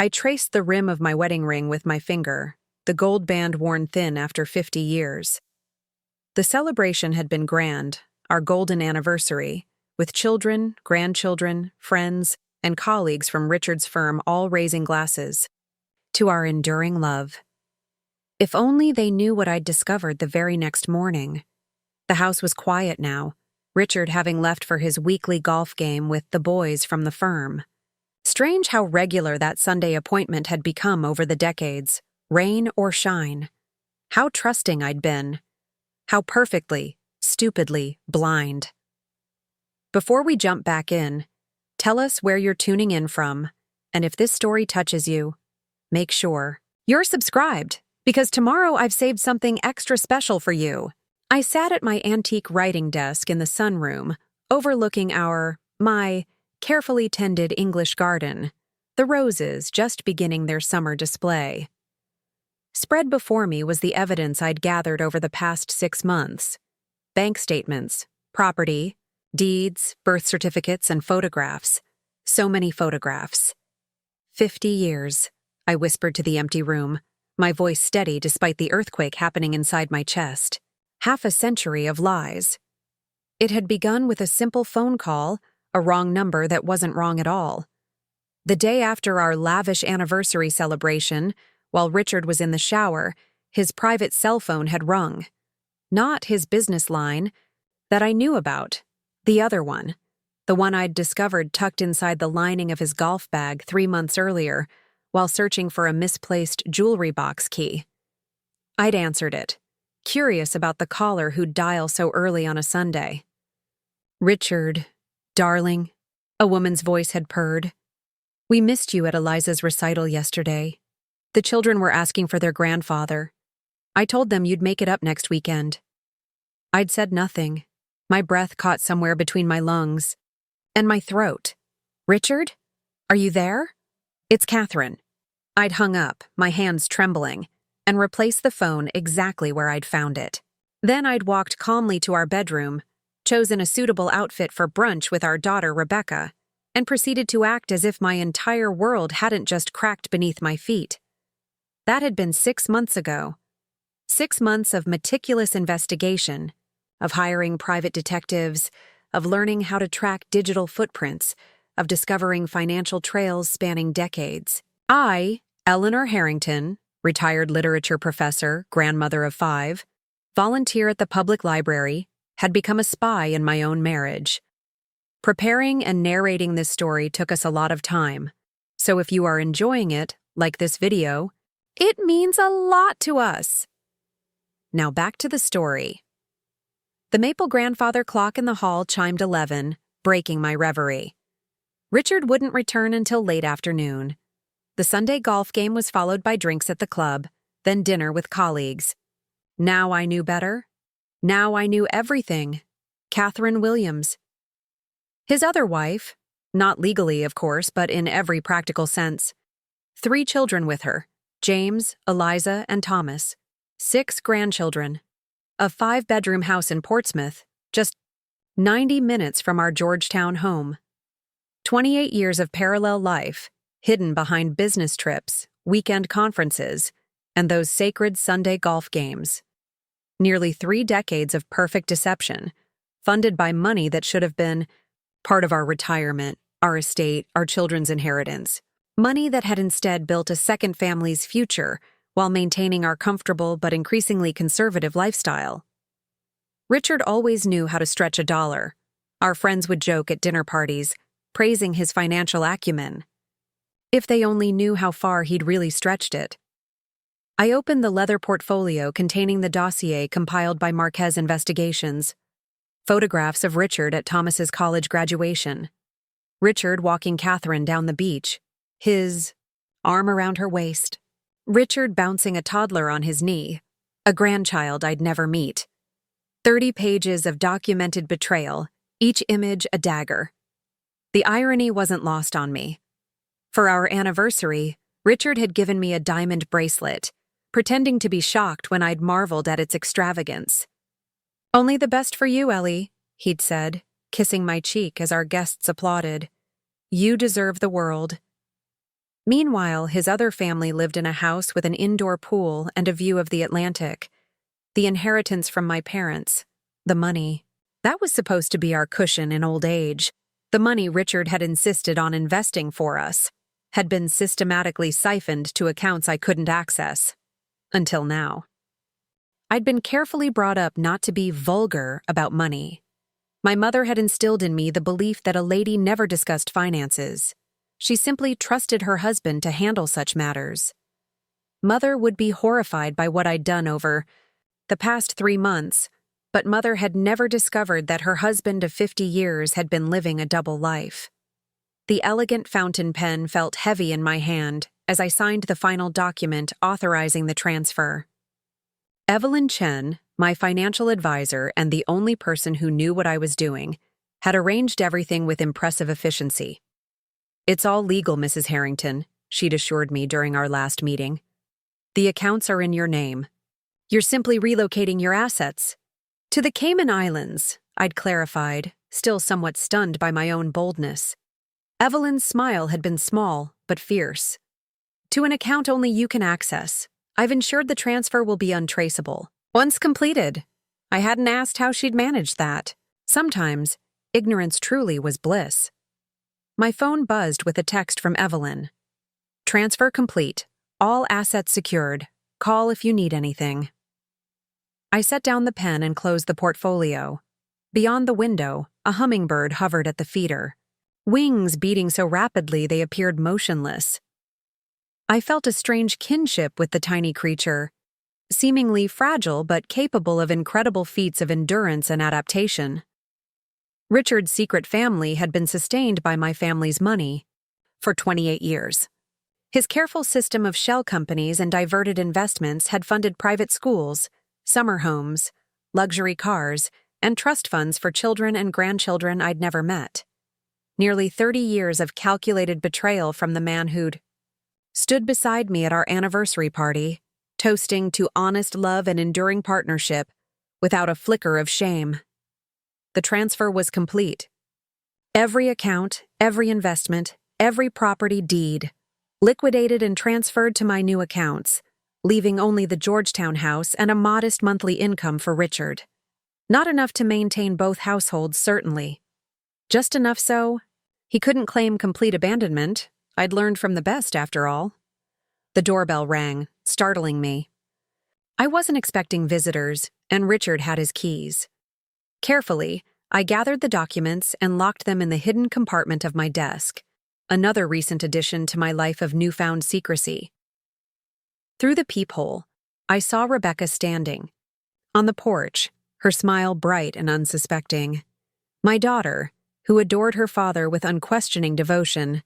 I traced the rim of my wedding ring with my finger, the gold band worn thin after 50 years. The celebration had been grand, our golden anniversary, with children, grandchildren, friends, and colleagues from Richard's firm all raising glasses to our enduring love. If only they knew what I'd discovered the very next morning. The house was quiet now, Richard having left for his weekly golf game with the boys from the firm. Strange how regular that Sunday appointment had become over the decades, rain or shine. How trusting I'd been. How perfectly, stupidly blind. Before we jump back in, tell us where you're tuning in from, and if this story touches you, make sure you're subscribed, because tomorrow I've saved something extra special for you. I sat at my antique writing desk in the sunroom, overlooking my carefully tended English garden, the roses just beginning their summer display. Spread before me was the evidence I'd gathered over the past 6 months. Bank statements, property, deeds, birth certificates, and photographs. So many photographs. 50 years, I whispered to the empty room, my voice steady despite the earthquake happening inside my chest. Half a century of lies. It had begun with a simple phone call, a wrong number that wasn't wrong at all. The day after our lavish anniversary celebration, while Richard was in the shower, his private cell phone had rung. Not his business line that I knew about, the other one, the one I'd discovered tucked inside the lining of his golf bag 3 months earlier while searching for a misplaced jewelry box key. I'd answered it, curious about the caller who'd dial so early on a Sunday. "Richard, darling," a woman's voice had purred. "We missed you at Eliza's recital yesterday. The children were asking for their grandfather. I told them you'd make it up next weekend." I'd said nothing. My breath caught somewhere between my lungs and my throat. "Richard? Are you there? It's Catherine." I'd hung up, my hands trembling, and replaced the phone exactly where I'd found it. Then I'd walked calmly to our bedroom, chosen a suitable outfit for brunch with our daughter Rebecca, and proceeded to act as if my entire world hadn't just cracked beneath my feet. That had been 6 months ago. 6 months of meticulous investigation, of hiring private detectives, of learning how to track digital footprints, of discovering financial trails spanning decades. I, Eleanor Harrington, retired literature professor, grandmother of 5, volunteer at the public library, had become a spy in my own marriage. Preparing and narrating this story took us a lot of time, so if you are enjoying it, like this video, it means a lot to us. Now back to the story. The maple grandfather clock in the hall chimed 11, breaking my reverie. Richard wouldn't return until late afternoon. The Sunday golf game was followed by drinks at the club, then dinner with colleagues. Now I knew better. Now I knew everything. Catherine Williams. His other wife, not legally, of course, but in every practical sense. 3 children with her, James, Eliza, and Thomas. 6 grandchildren. A 5-bedroom house in Portsmouth, just 90 minutes from our Georgetown home. 28 years of parallel life, hidden behind business trips, weekend conferences, and those sacred Sunday golf games. Nearly 3 decades of perfect deception, funded by money that should have been part of our retirement, our estate, our children's inheritance. Money that had instead built a second family's future while maintaining our comfortable but increasingly conservative lifestyle. Richard always knew how to stretch a dollar. Our friends would joke at dinner parties, praising his financial acumen. If they only knew how far he'd really stretched it. I opened the leather portfolio containing the dossier compiled by Marquez Investigations. Photographs of Richard at Thomas's college graduation. Richard walking Catherine down the beach, his arm around her waist. Richard bouncing a toddler on his knee, a grandchild I'd never meet. 30 pages of documented betrayal, each image a dagger. The irony wasn't lost on me. For our anniversary, Richard had given me a diamond bracelet, pretending to be shocked when I'd marveled at its extravagance. "Only the best for you, Ellie," he'd said, kissing my cheek as our guests applauded. "You deserve the world." Meanwhile, his other family lived in a house with an indoor pool and a view of the Atlantic. The inheritance from my parents, the money, that was supposed to be our cushion in old age. The money Richard had insisted on investing for us had been systematically siphoned to accounts I couldn't access. Until now. I'd been carefully brought up not to be vulgar about money. My mother had instilled in me the belief that a lady never discussed finances. She simply trusted her husband to handle such matters. Mother would be horrified by what I'd done over the past 3 months, but Mother had never discovered that her husband of 50 years had been living a double life. The elegant fountain pen felt heavy in my hand as I signed the final document authorizing the transfer. Evelyn Chen, my financial advisor and the only person who knew what I was doing, had arranged everything with impressive efficiency. "It's all legal, Mrs. Harrington," she'd assured me during our last meeting. "The accounts are in your name. You're simply relocating your assets." "To the Cayman Islands," I'd clarified, still somewhat stunned by my own boldness. Evelyn's smile had been small, but fierce. "To an account only you can access. I've ensured the transfer will be untraceable. Once completed." I hadn't asked how she'd managed that. Sometimes, ignorance truly was bliss. My phone buzzed with a text from Evelyn. "Transfer complete. All assets secured. Call if you need anything." I set down the pen and closed the portfolio. Beyond the window, a hummingbird hovered at the feeder, wings beating so rapidly they appeared motionless. I felt a strange kinship with the tiny creature, seemingly fragile but capable of incredible feats of endurance and adaptation. Richard's secret family had been sustained by my family's money for 28 years. His careful system of shell companies and diverted investments had funded private schools, summer homes, luxury cars, and trust funds for children and grandchildren I'd never met. Nearly 30 years of calculated betrayal from the man who'd stood beside me at our anniversary party, toasting to honest love and enduring partnership without a flicker of shame. The transfer was complete. Every account, every investment, every property deed, liquidated and transferred to my new accounts, leaving only the Georgetown house and a modest monthly income for Richard. Not enough to maintain both households, certainly. Just enough so he couldn't claim complete abandonment. I'd learned from the best, after all. The doorbell rang, startling me. I wasn't expecting visitors, and Richard had his keys. Carefully, I gathered the documents and locked them in the hidden compartment of my desk, another recent addition to my life of newfound secrecy. Through the peephole, I saw Rebecca standing. On the porch, her smile bright and unsuspecting. My daughter, who adored her father with unquestioning devotion,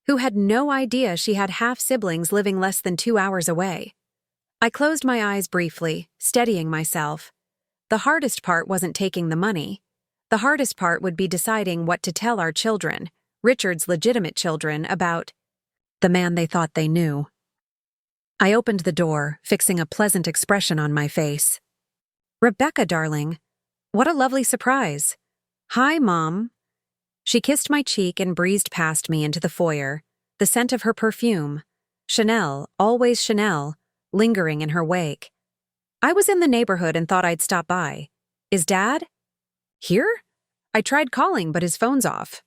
who had no idea she had half-siblings living less than 2 hours away. I closed my eyes briefly, steadying myself. The hardest part wasn't taking the money. The hardest part would be deciding what to tell our children, Richard's legitimate children, about the man they thought they knew. I opened the door, fixing a pleasant expression on my face. "Rebecca, darling, what a lovely surprise." "Hi, Mom." She kissed my cheek and breezed past me into the foyer, the scent of her perfume, Chanel, always Chanel, lingering in her wake. "I was in the neighborhood and thought I'd stop by. Is Dad here?" I tried calling, but his phone's off.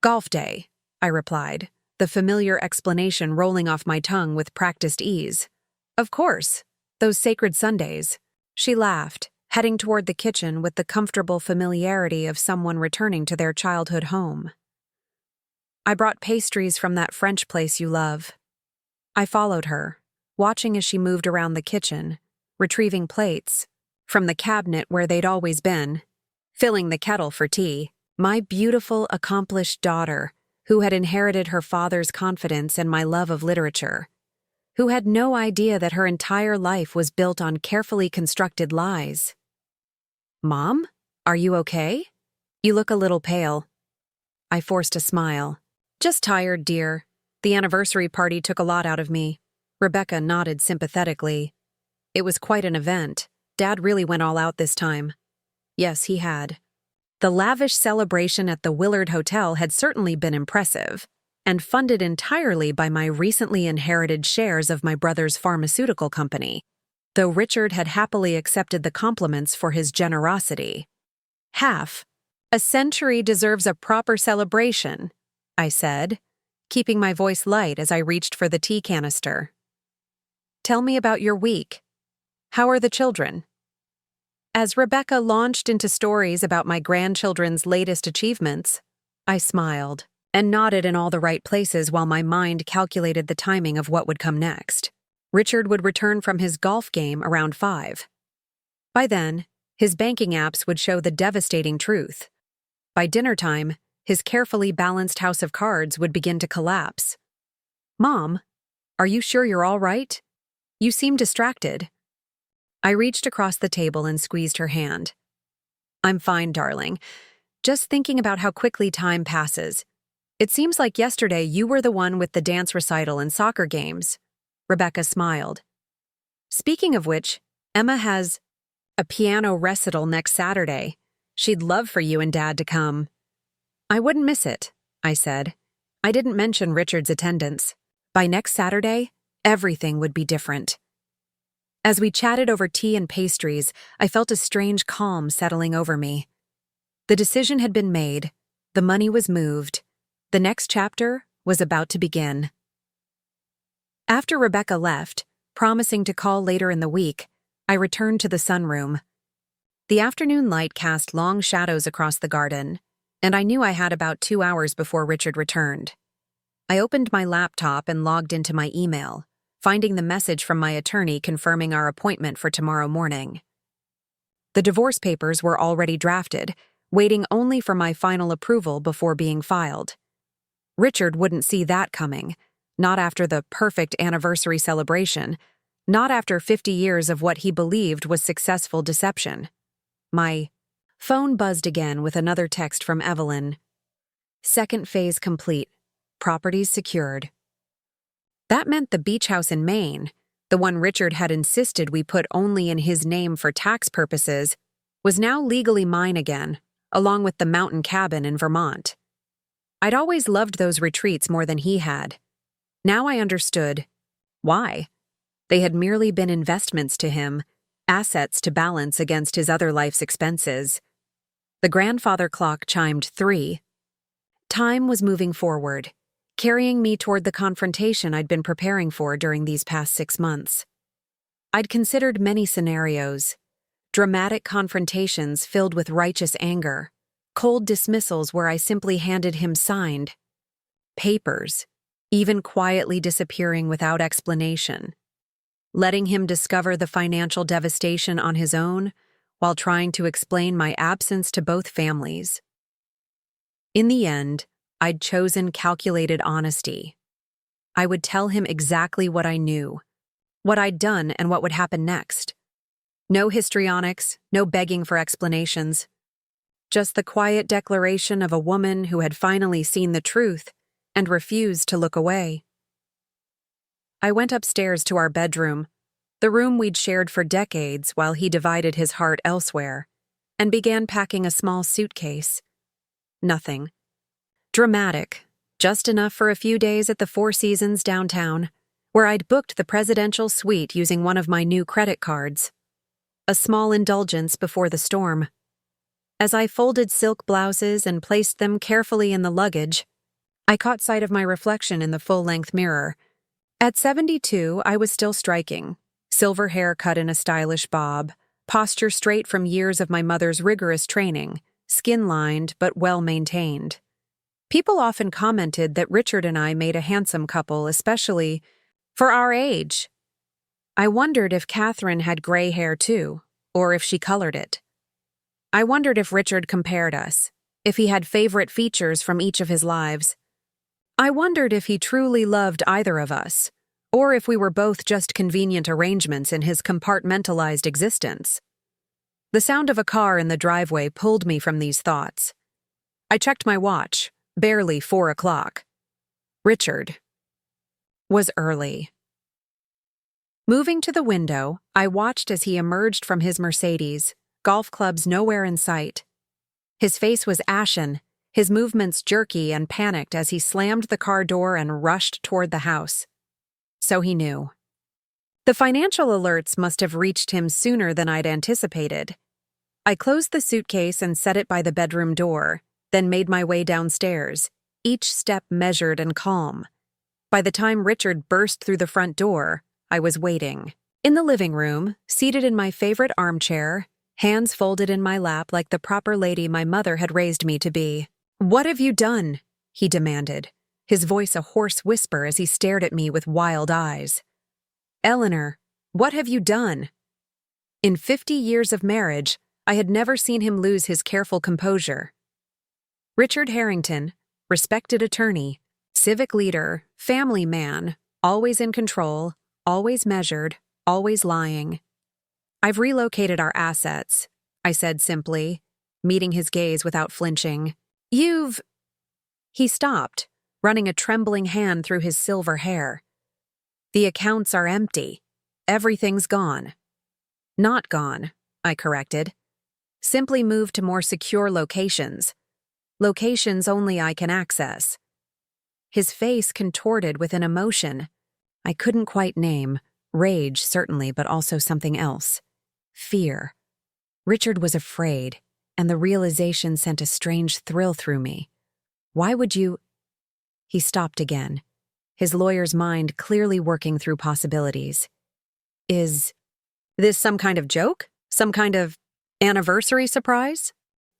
"Golf day," I replied, the familiar explanation rolling off my tongue with practiced ease. "Of course, those sacred Sundays." She laughed, heading toward the kitchen with the comfortable familiarity of someone returning to their childhood home. "I brought pastries from that French place you love." I followed her, watching as she moved around the kitchen, retrieving plates from the cabinet where they'd always been, filling the kettle for tea. My beautiful, accomplished daughter, who had inherited her father's confidence and my love of literature, who had no idea that her entire life was built on carefully constructed lies. "Mom, are you okay? You look a little pale." I forced a smile. "Just tired, dear. The anniversary party took a lot out of me." Rebecca nodded sympathetically. "It was quite an event. Dad really went all out this time." Yes, he had. The lavish celebration at the Willard Hotel had certainly been impressive. and funded entirely by my recently inherited shares of my brother's pharmaceutical company, though Richard had happily accepted the compliments for his generosity. "Half. A century deserves a proper celebration," I said, keeping my voice light as I reached for the tea canister. "Tell me about your week. How are the children?" As Rebecca launched into stories about my grandchildren's latest achievements, I smiled and nodded in all the right places while my mind calculated the timing of what would come next. Richard would return from his golf game around 5. By then, his banking apps would show the devastating truth. By dinner time, his carefully balanced house of cards would begin to collapse. "Mom, are you sure you're all right? You seem distracted." I reached across the table and squeezed her hand. "I'm fine, darling. Just thinking about how quickly time passes. It seems like yesterday you were the one with the dance recital and soccer games." Rebecca smiled. "Speaking of which, Emma has a piano recital next Saturday. She'd love for you and Dad to come." "I wouldn't miss it," I said. I didn't mention Richard's attendance. By next Saturday, everything would be different. As we chatted over tea and pastries, I felt a strange calm settling over me. The decision had been made, the money was moved, the next chapter was about to begin. After Rebecca left, promising to call later in the week, I returned to the sunroom. The afternoon light cast long shadows across the garden, and I knew I had about 2 hours before Richard returned. I opened my laptop and logged into my email, finding the message from my attorney confirming our appointment for tomorrow morning. The divorce papers were already drafted, waiting only for my final approval before being filed. Richard wouldn't see that coming, not after the perfect anniversary celebration, not after 50 years of what he believed was successful deception. My phone buzzed again with another text from Evelyn. "Second phase complete. Properties secured." That meant the beach house in Maine, the one Richard had insisted we put only in his name for tax purposes, was now legally mine again, along with the mountain cabin in Vermont. I'd always loved those retreats more than he had. Now I understood why. They had merely been investments to him, assets to balance against his other life's expenses. The grandfather clock chimed 3. Time was moving forward, carrying me toward the confrontation I'd been preparing for during these past 6 months. I'd considered many scenarios, dramatic confrontations filled with righteous anger, cold dismissals where I simply handed him signed papers, even quietly disappearing without explanation, letting him discover the financial devastation on his own while trying to explain my absence to both families. In the end, I'd chosen calculated honesty. I would tell him exactly what I knew, what I'd done, and what would happen next. No histrionics, no begging for explanations. Just the quiet declaration of a woman who had finally seen the truth and refused to look away. I went upstairs to our bedroom, the room we'd shared for decades while he divided his heart elsewhere, and began packing a small suitcase. Nothing dramatic, just enough for a few days at the Four Seasons downtown, where I'd booked the presidential suite using one of my new credit cards. A small indulgence before the storm. As I folded silk blouses and placed them carefully in the luggage, I caught sight of my reflection in the full-length mirror. At 72, I was still striking. Silver hair cut in a stylish bob, posture straight from years of my mother's rigorous training, skin-lined but well-maintained. People often commented that Richard and I made a handsome couple, especially for our age. I wondered if Catherine had gray hair too, or if she colored it. I wondered if Richard compared us, if he had favorite features from each of his lives. I wondered if he truly loved either of us, or if we were both just convenient arrangements in his compartmentalized existence. The sound of a car in the driveway pulled me from these thoughts. I checked my watch, barely 4 o'clock. Richard was early. Moving to the window, I watched as he emerged from his Mercedes, golf clubs nowhere in sight. His face was ashen, his movements jerky and panicked as he slammed the car door and rushed toward the house. So he knew. The financial alerts must have reached him sooner than I'd anticipated. I closed the suitcase and set it by the bedroom door, then made my way downstairs, each step measured and calm. By the time Richard burst through the front door, I was waiting. In the living room, seated in my favorite armchair, hands folded in my lap like the proper lady my mother had raised me to be. "What have you done?" he demanded, his voice a hoarse whisper as he stared at me with wild eyes. "Eleanor, what have you done?" In 50 years of marriage, I had never seen him lose his careful composure. Richard Harrington, respected attorney, civic leader, family man, always in control, always measured, always lying. "I've relocated our assets," I said simply, meeting his gaze without flinching. "You've—" He stopped, running a trembling hand through his silver hair. "The accounts are empty. Everything's gone." "Not gone," I corrected. "Simply moved to more secure locations. Locations only I can access." His face contorted with an emotion I couldn't quite name, rage certainly, but also something else. Fear. Richard was afraid, and the realization sent a strange thrill through me. "Why would you—" He stopped again, his lawyer's mind clearly working through possibilities. "Is this some kind of joke? Some kind of anniversary surprise?"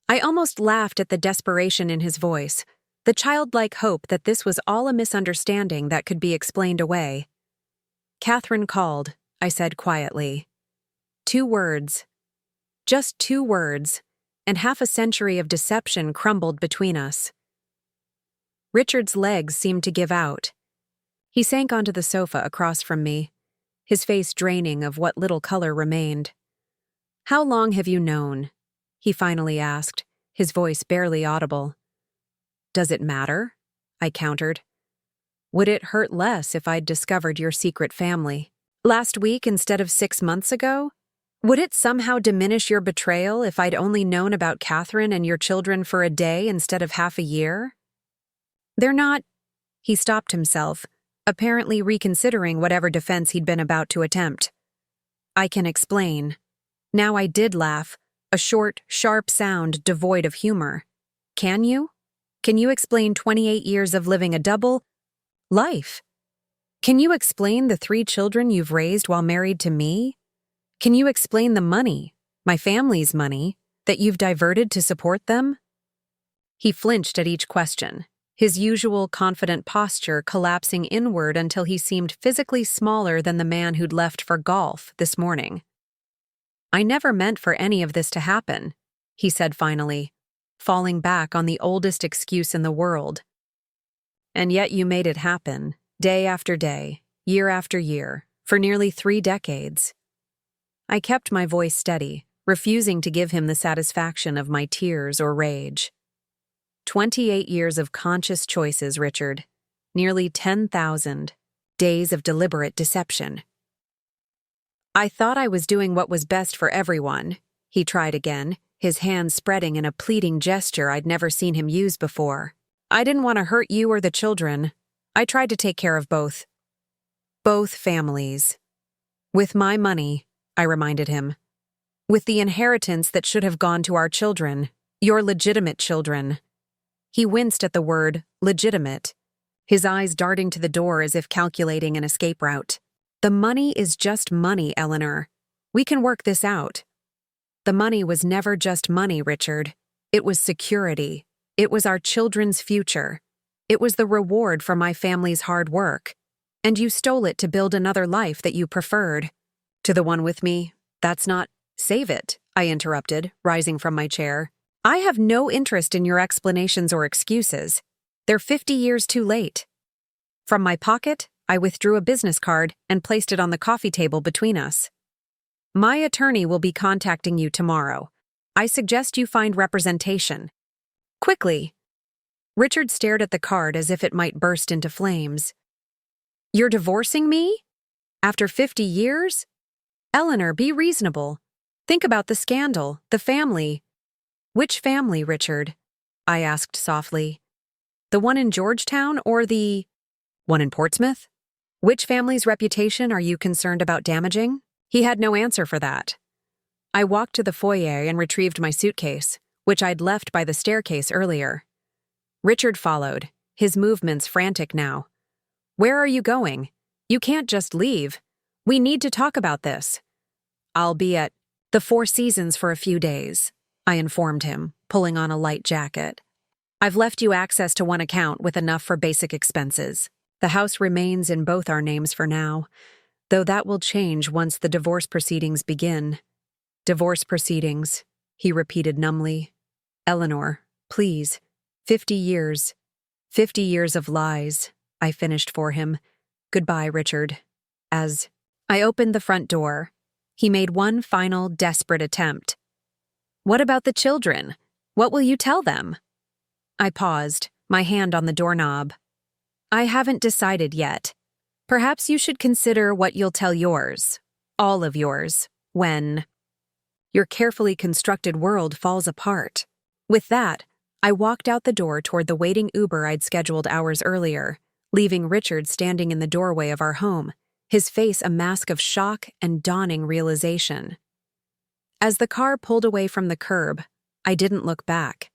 I almost laughed at the desperation in his voice, the childlike hope that this was all a misunderstanding that could be explained away. "Catherine called," I said quietly. 2 words. Just 2 words, and half a century of deception crumbled between us. Richard's legs seemed to give out. He sank onto the sofa across from me, his face draining of what little color remained. "How long have you known?" he finally asked, his voice barely audible. "Does it matter?" I countered. "Would it hurt less if I'd discovered your secret family? Last week instead of 6 months ago? Would it somehow diminish your betrayal if I'd only known about Catherine and your children for a day instead of half a year?" "They're not—" He stopped himself, apparently reconsidering whatever defense he'd been about to attempt. "I can explain." Now I did laugh, a short, sharp sound devoid of humor. "Can you? Can you explain 28 years of living a double life? Can you explain the 3 children you've raised while married to me? Can you explain the money, my family's money, that you've diverted to support them?" He flinched at each question, his usual confident posture collapsing inward until he seemed physically smaller than the man who'd left for golf this morning. "I never meant for any of this to happen," he said finally, falling back on the oldest excuse in the world. "And yet you made it happen, day after day, year after year, for nearly 3 decades. I kept my voice steady, refusing to give him the satisfaction of my tears or rage. 28 years of conscious choices, Richard. Nearly 10,000 days of deliberate deception. "I thought I was doing what was best for everyone," he tried again, his hands spreading in a pleading gesture I'd never seen him use before. "I didn't want to hurt you or the children. I tried to take care of both. Both families. With my money," I reminded him. "With the inheritance that should have gone to our children, your legitimate children." He winced at the word, legitimate, his eyes darting to the door as if calculating an escape route. "The money is just money, Eleanor. We can work this out." The money was never just money, Richard. It was security. It was our children's future. It was the reward for my family's hard work. And you stole it to build another life that you preferred. "To the one with me, that's not—" "Save it," I interrupted, rising from my chair. "I have no interest in your explanations or excuses. They're 50 years too late." From my pocket, I withdrew a business card and placed it on the coffee table between us. "My attorney will be contacting you tomorrow. I suggest you find representation. Quickly." Richard stared at the card as if it might burst into flames. "You're divorcing me? After 50 years? Eleanor, be reasonable. Think about the scandal, the family." "Which family, Richard?" I asked softly. The one in Georgetown or the one in Portsmouth? Which family's reputation are you concerned about damaging? He had no answer for that. I walked to the foyer and retrieved my suitcase, which I'd left by the staircase earlier. Richard followed, his movements frantic now. Where are you going? You can't just leave. We need to talk about this. I'll be at the Four Seasons for a few days, I informed him, pulling on a light jacket. I've left you access to one account with enough for basic expenses. The house remains in both our names for now, though that will change once the divorce proceedings begin. Divorce proceedings, he repeated numbly. Eleanor, please. 50 years. 50 years of lies, I finished for him. Goodbye, Richard. As I opened the front door, he made one final desperate attempt. What about the children? What will you tell them? I paused, my hand on the doorknob. I haven't decided yet. Perhaps you should consider what you'll tell yours, all of yours, when your carefully constructed world falls apart. With that, I walked out the door toward the waiting Uber I'd scheduled hours earlier, leaving Richard standing in the doorway of our home, his face a mask of shock and dawning realization. As the car pulled away from the curb, I didn't look back.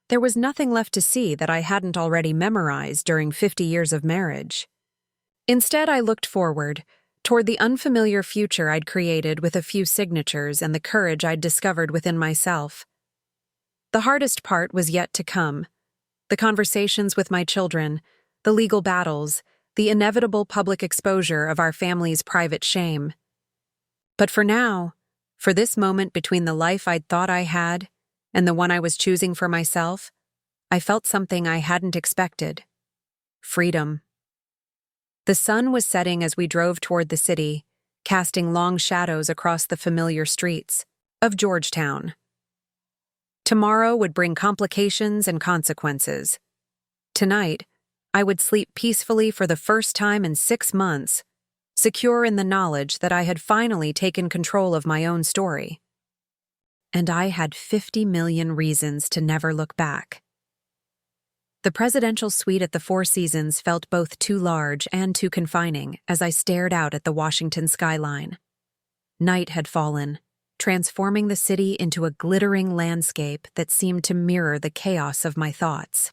There was nothing left to see that I hadn't already memorized during 50 years of marriage. Instead, I looked forward, toward the unfamiliar future I'd created with a few signatures and the courage I'd discovered within myself. The hardest part was yet to come. The conversations with my children, the legal battles, the inevitable public exposure of our family's private shame. But for now, for this moment between the life I'd thought I had and the one I was choosing for myself, I felt something I hadn't expected. Freedom. The sun was setting as we drove toward the city, casting long shadows across the familiar streets of Georgetown. Tomorrow would bring complications and consequences. Tonight, I would sleep peacefully for the first time in 6 months, secure in the knowledge that I had finally taken control of my own story. And I had 50 million reasons to never look back. The presidential suite at the Four Seasons felt both too large and too confining as I stared out at the Washington skyline. Night had fallen, transforming the city into a glittering landscape that seemed to mirror the chaos of my thoughts.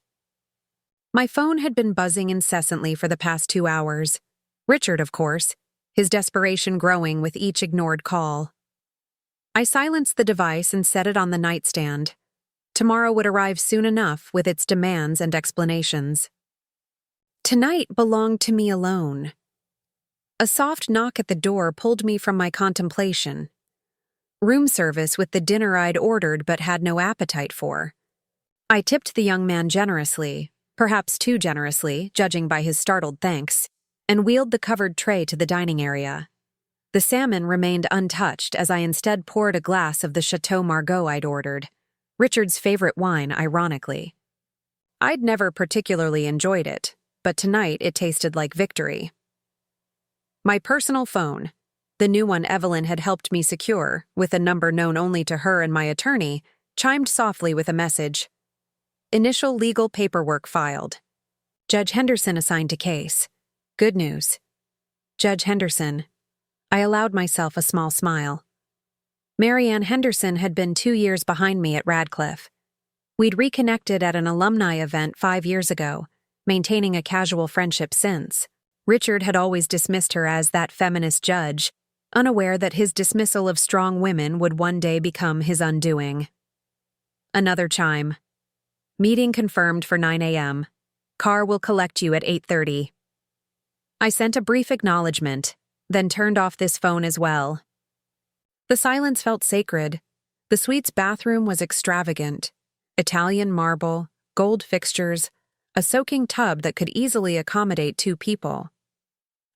My phone had been buzzing incessantly for the past 2 hours. Richard, of course, his desperation growing with each ignored call. I silenced the device and set it on the nightstand. Tomorrow would arrive soon enough with its demands and explanations. Tonight belonged to me alone. A soft knock at the door pulled me from my contemplation. Room service with the dinner I'd ordered but had no appetite for. I tipped the young man generously, perhaps too generously, judging by his startled thanks, and wheeled the covered tray to the dining area. The salmon remained untouched as I instead poured a glass of the Chateau Margaux I'd ordered, Richard's favorite wine, ironically. I'd never particularly enjoyed it, but tonight it tasted like victory. My personal phone, the new one Evelyn had helped me secure, with a number known only to her and my attorney, chimed softly with a message. Initial legal paperwork filed. Judge Henderson assigned to case. Good news. Judge Henderson. I allowed myself a small smile. Mary Ann Henderson had been 2 years behind me at Radcliffe. We'd reconnected at an alumni event 5 years ago, maintaining a casual friendship since. Richard had always dismissed her as that feminist judge, unaware that his dismissal of strong women would one day become his undoing. Another chime. Meeting confirmed for 9 a.m. Car will collect you at 8:30. I sent a brief acknowledgement, then turned off this phone as well. The silence felt sacred. The suite's bathroom was extravagant. Italian marble, gold fixtures, a soaking tub that could easily accommodate 2 people.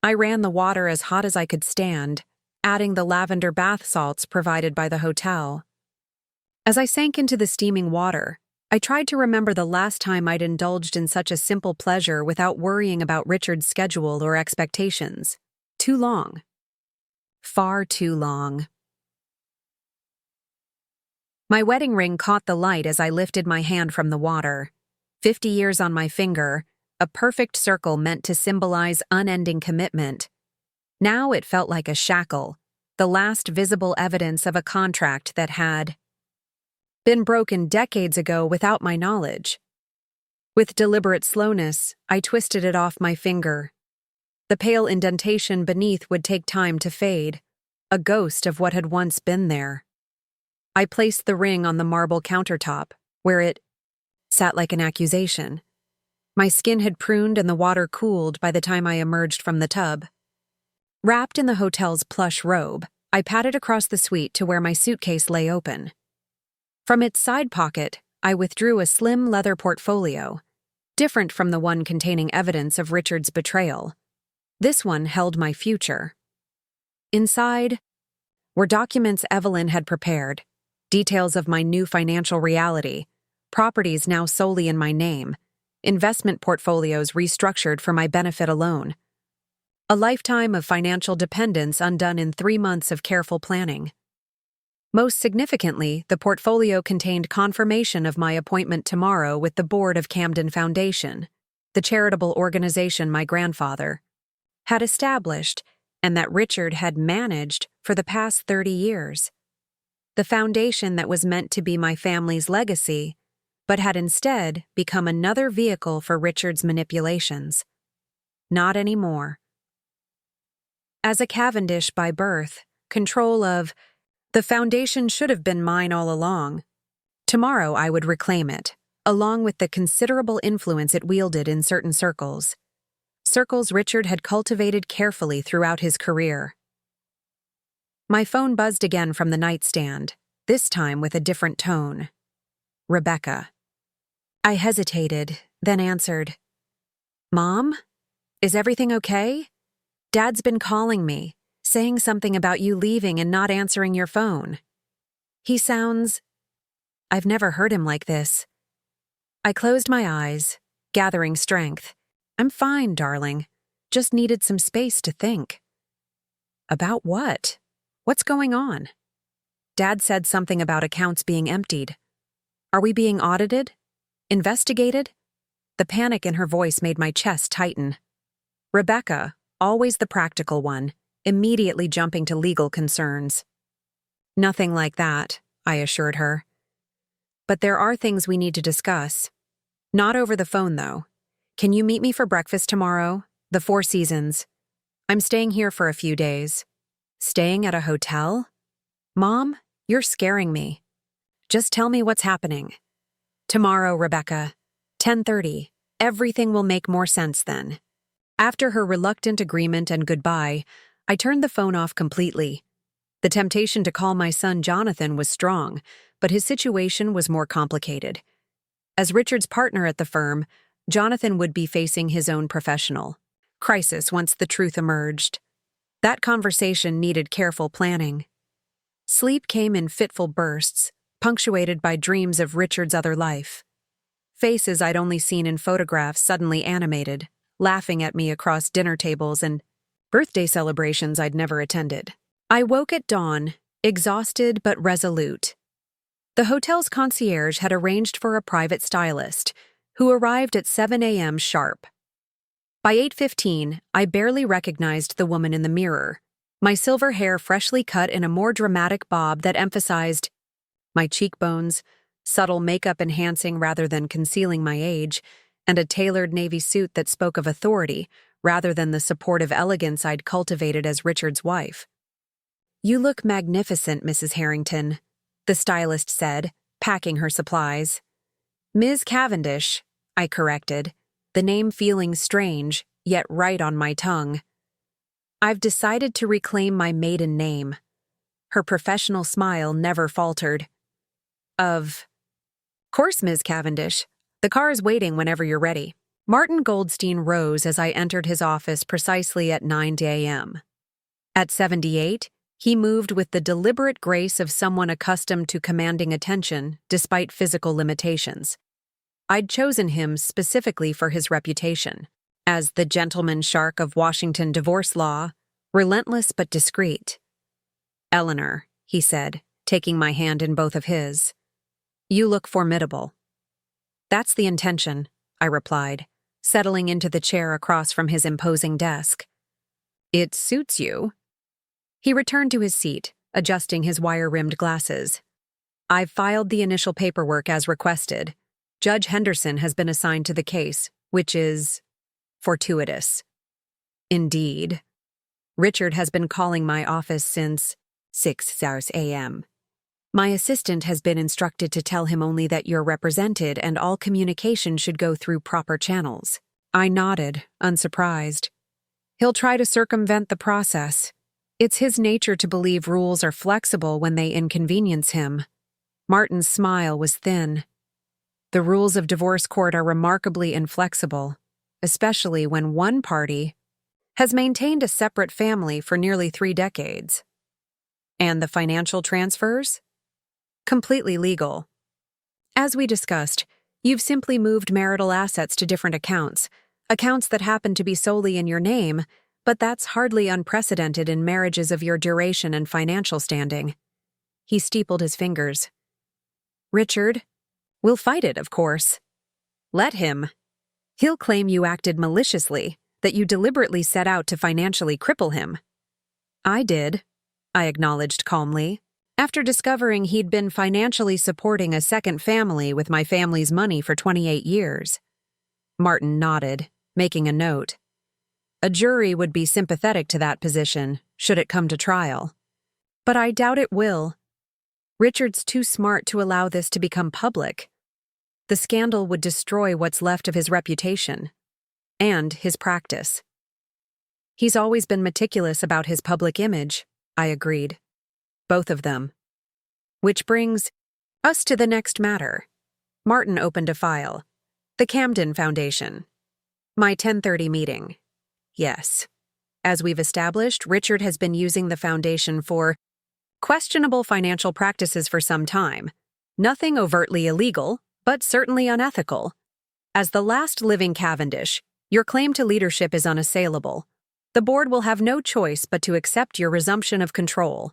I ran the water as hot as I could stand, adding the lavender bath salts provided by the hotel. As I sank into the steaming water, I tried to remember the last time I'd indulged in such a simple pleasure without worrying about Richard's schedule or expectations. Too long. Far too long. My wedding ring caught the light as I lifted my hand from the water. 50 years on my finger, a perfect circle meant to symbolize unending commitment. Now it felt like a shackle, the last visible evidence of a contract that had been broken decades ago without my knowledge. With deliberate slowness, I twisted it off my finger. The pale indentation beneath would take time to fade, a ghost of what had once been there. I placed the ring on the marble countertop, where it sat like an accusation. My skin had pruned and the water cooled by the time I emerged from the tub. Wrapped in the hotel's plush robe, I padded across the suite to where my suitcase lay open. From its side pocket, I withdrew a slim leather portfolio, different from the one containing evidence of Richard's betrayal. This one held my future. Inside were documents Evelyn had prepared, details of my new financial reality, properties now solely in my name, investment portfolios restructured for my benefit alone. A lifetime of financial dependence undone in 3 months of careful planning. Most significantly, the portfolio contained confirmation of my appointment tomorrow with the board of Camden Foundation, the charitable organization my grandfather had established and that Richard had managed for the past 30 years. The foundation that was meant to be my family's legacy, but had instead become another vehicle for Richard's manipulations. Not anymore. As a Cavendish by birth, control of the foundation should have been mine all along. Tomorrow I would reclaim it, along with the considerable influence it wielded in certain circles. Circles Richard had cultivated carefully throughout his career. My phone buzzed again from the nightstand, this time with a different tone. Rebecca. I hesitated, then answered. Mom? Is everything okay? Dad's been calling me, saying something about you leaving and not answering your phone. He sounds... I've never heard him like this. I closed my eyes, gathering strength. I'm fine, darling. Just needed some space to think. About what? What's going on? Dad said something about accounts being emptied. Are we being audited? Investigated? The panic in her voice made my chest tighten. Rebecca, always the practical one, immediately jumping to legal concerns. Nothing like that, I assured her. But there are things we need to discuss. Not over the phone, though. Can you meet me for breakfast tomorrow? The Four Seasons. I'm staying here for a few days. Staying at a hotel? Mom, you're scaring me. Just tell me what's happening. Tomorrow, Rebecca. 10:30. Everything will make more sense then. After her reluctant agreement and goodbye, I turned the phone off completely. The temptation to call my son Jonathan was strong, but his situation was more complicated. As Richard's partner at the firm, Jonathan would be facing his own professional crisis once the truth emerged. That conversation needed careful planning. Sleep came in fitful bursts, punctuated by dreams of Richard's other life. Faces I'd only seen in photographs suddenly animated, laughing at me across dinner tables and birthday celebrations I'd never attended. I woke at dawn, exhausted but resolute. The hotel's concierge had arranged for a private stylist, who arrived at 7 a.m. sharp. By 8:15, I barely recognized the woman in the mirror, my silver hair freshly cut in a more dramatic bob that emphasized my cheekbones, subtle makeup enhancing rather than concealing my age, and a tailored navy suit that spoke of authority rather than the supportive elegance I'd cultivated as Richard's wife. You look magnificent, Mrs. Harrington, the stylist said, packing her supplies. Ms. Cavendish, I corrected, the name feeling strange, yet right on my tongue. I've decided to reclaim my maiden name. Her professional smile never faltered. Of course, Ms. Cavendish. The car is waiting whenever you're ready. Martin Goldstein rose as I entered his office precisely at 9 a.m. At 78, he moved with the deliberate grace of someone accustomed to commanding attention despite physical limitations. I'd chosen him specifically for his reputation as the gentleman shark of Washington divorce law, relentless but discreet. Eleanor, he said, taking my hand in both of his. You look formidable. That's the intention, I replied, settling into the chair across from his imposing desk. It suits you. He returned to his seat, adjusting his wire-rimmed glasses. I've filed the initial paperwork as requested. Judge Henderson has been assigned to the case, which is fortuitous. Indeed. Richard has been calling my office since 6 a.m. My assistant has been instructed to tell him only that you're represented and all communication should go through proper channels. I nodded, unsurprised. He'll try to circumvent the process. It's his nature to believe rules are flexible when they inconvenience him. Martin's smile was thin. The rules of divorce court are remarkably inflexible, especially when one party has maintained a separate family for nearly 3 decades. And the financial transfers? Completely legal. As we discussed, you've simply moved marital assets to different accounts that happen to be solely in your name, but that's hardly unprecedented in marriages of your duration and financial standing. He steepled his fingers. Richard, we'll fight it, of course. Let him. He'll claim you acted maliciously, that you deliberately set out to financially cripple him. I did, I acknowledged calmly, after discovering he'd been financially supporting a second family with my family's money for 28 years. Martin nodded, making a note. A jury would be sympathetic to that position, should it come to trial. But I doubt it will. Richard's too smart to allow this to become public. The scandal would destroy what's left of his reputation. And his practice. He's always been meticulous about his public image, I agreed. Both of them. Which brings us to the next matter. Martin opened a file. The Camden Foundation. My 10:30 meeting. Yes. As we've established, Richard has been using the foundation for questionable financial practices for some time. Nothing overtly illegal, but certainly unethical. As the last living Cavendish, your claim to leadership is unassailable. The board will have no choice but to accept your resumption of control.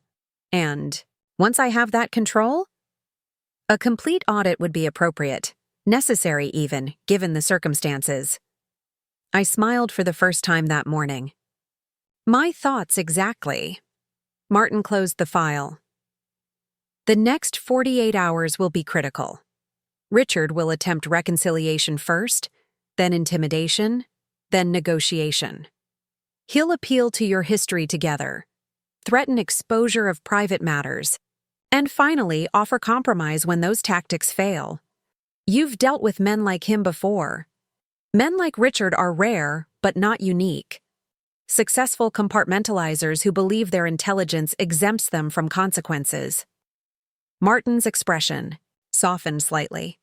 And, once I have that control, a complete audit would be appropriate, necessary even, given the circumstances. I smiled for the first time that morning. My thoughts exactly. Martin closed the file. The next 48 hours will be critical. Richard will attempt reconciliation first, then intimidation, then negotiation. He'll appeal to your history together, threaten exposure of private matters, and finally offer compromise when those tactics fail. You've dealt with men like him before. Men like Richard are rare, but not unique. Successful compartmentalizers who believe their intelligence exempts them from consequences. Martin's expression softened slightly.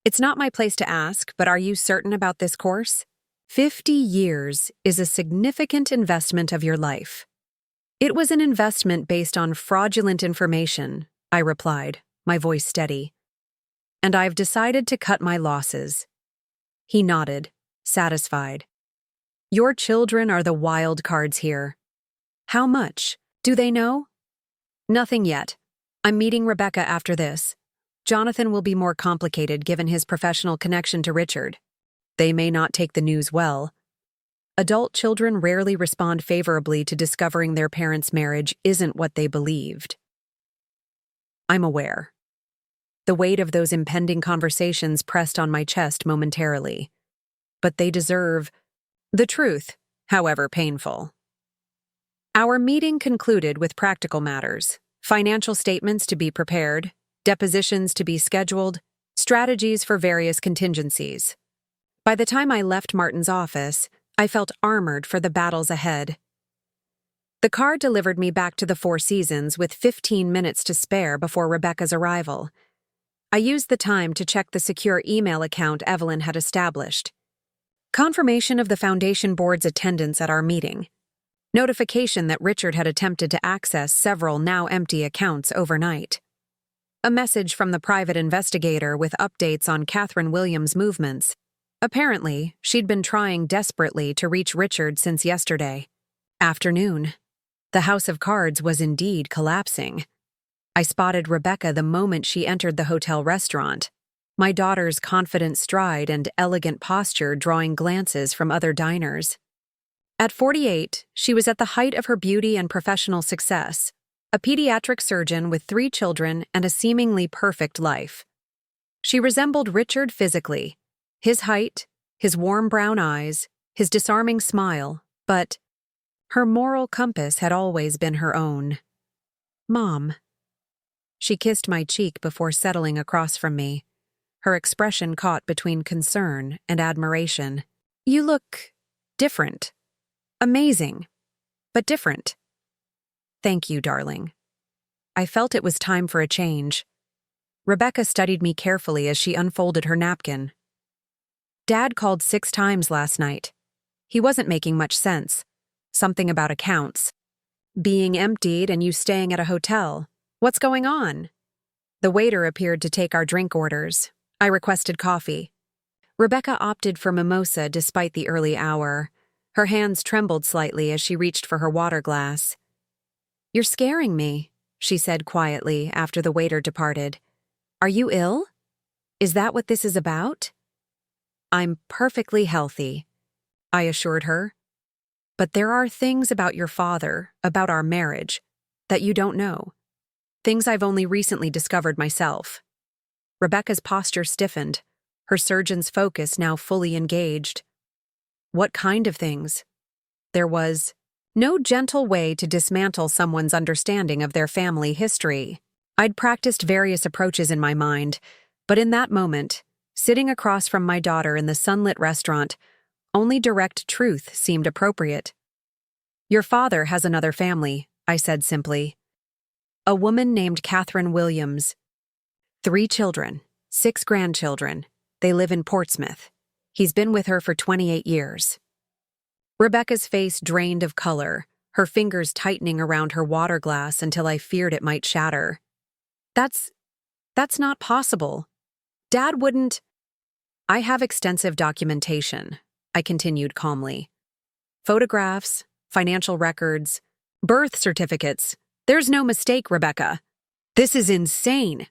It's not my place to ask, but are you certain about this course? 50 years is a significant investment of your life. It was an investment based on fraudulent information, I replied, my voice steady. And I've decided to cut my losses. He nodded, satisfied. Your children are the wild cards here. How much? Do they know? Nothing yet. I'm meeting Rebecca after this. Jonathan will be more complicated given his professional connection to Richard. They may not take the news well. Adult children rarely respond favorably to discovering their parents' marriage isn't what they believed. I'm aware. The weight of those impending conversations pressed on my chest momentarily. But they deserve the truth, however painful. Our meeting concluded with practical matters, financial statements to be prepared, depositions to be scheduled, strategies for various contingencies. By the time I left Martin's office, I felt armored for the battles ahead. The car delivered me back to the Four Seasons with 15 minutes to spare before Rebecca's arrival. I used the time to check the secure email account Evelyn had established. Confirmation of the Foundation Board's attendance at our meeting. Notification that Richard had attempted to access several now empty accounts overnight. A message from the private investigator with updates on Catherine Williams' movements. Apparently, she'd been trying desperately to reach Richard since yesterday. Afternoon. The house of cards was indeed collapsing. I spotted Rebecca the moment she entered the hotel restaurant, my daughter's confident stride and elegant posture drawing glances from other diners. At 48, she was at the height of her beauty and professional success, a pediatric surgeon with 3 children and a seemingly perfect life. She resembled Richard physically, his height, his warm brown eyes, his disarming smile, but her moral compass had always been her own. Mom. She kissed my cheek before settling across from me, her expression caught between concern and admiration. You look different. Amazing, but different. Thank you, darling. I felt it was time for a change. Rebecca studied me carefully as she unfolded her napkin. Dad called 6 times last night. He wasn't making much sense. Something about accounts. Being emptied and you staying at a hotel. What's going on? The waiter appeared to take our drink orders. I requested coffee. Rebecca opted for mimosa despite the early hour. Her hands trembled slightly as she reached for her water glass. You're scaring me, she said quietly after the waiter departed. Are you ill? Is that what this is about? I'm perfectly healthy, I assured her. But there are things about your father, about our marriage, that you don't know. Things I've only recently discovered myself. Rebecca's posture stiffened, her surgeon's focus now fully engaged. What kind of things? There was no gentle way to dismantle someone's understanding of their family history. I'd practiced various approaches in my mind, but in that moment, sitting across from my daughter in the sunlit restaurant, only direct truth seemed appropriate. Your father has another family, I said simply. A woman named Catherine Williams. 3 children, 6 grandchildren. They live in Portsmouth. He's been with her for 28 years. Rebecca's face drained of color, her fingers tightening around her water glass until I feared it might shatter. That's not possible. Dad wouldn't. I have extensive documentation, I continued calmly. Photographs, financial records, birth certificates. There's no mistake, Rebecca. This is insane.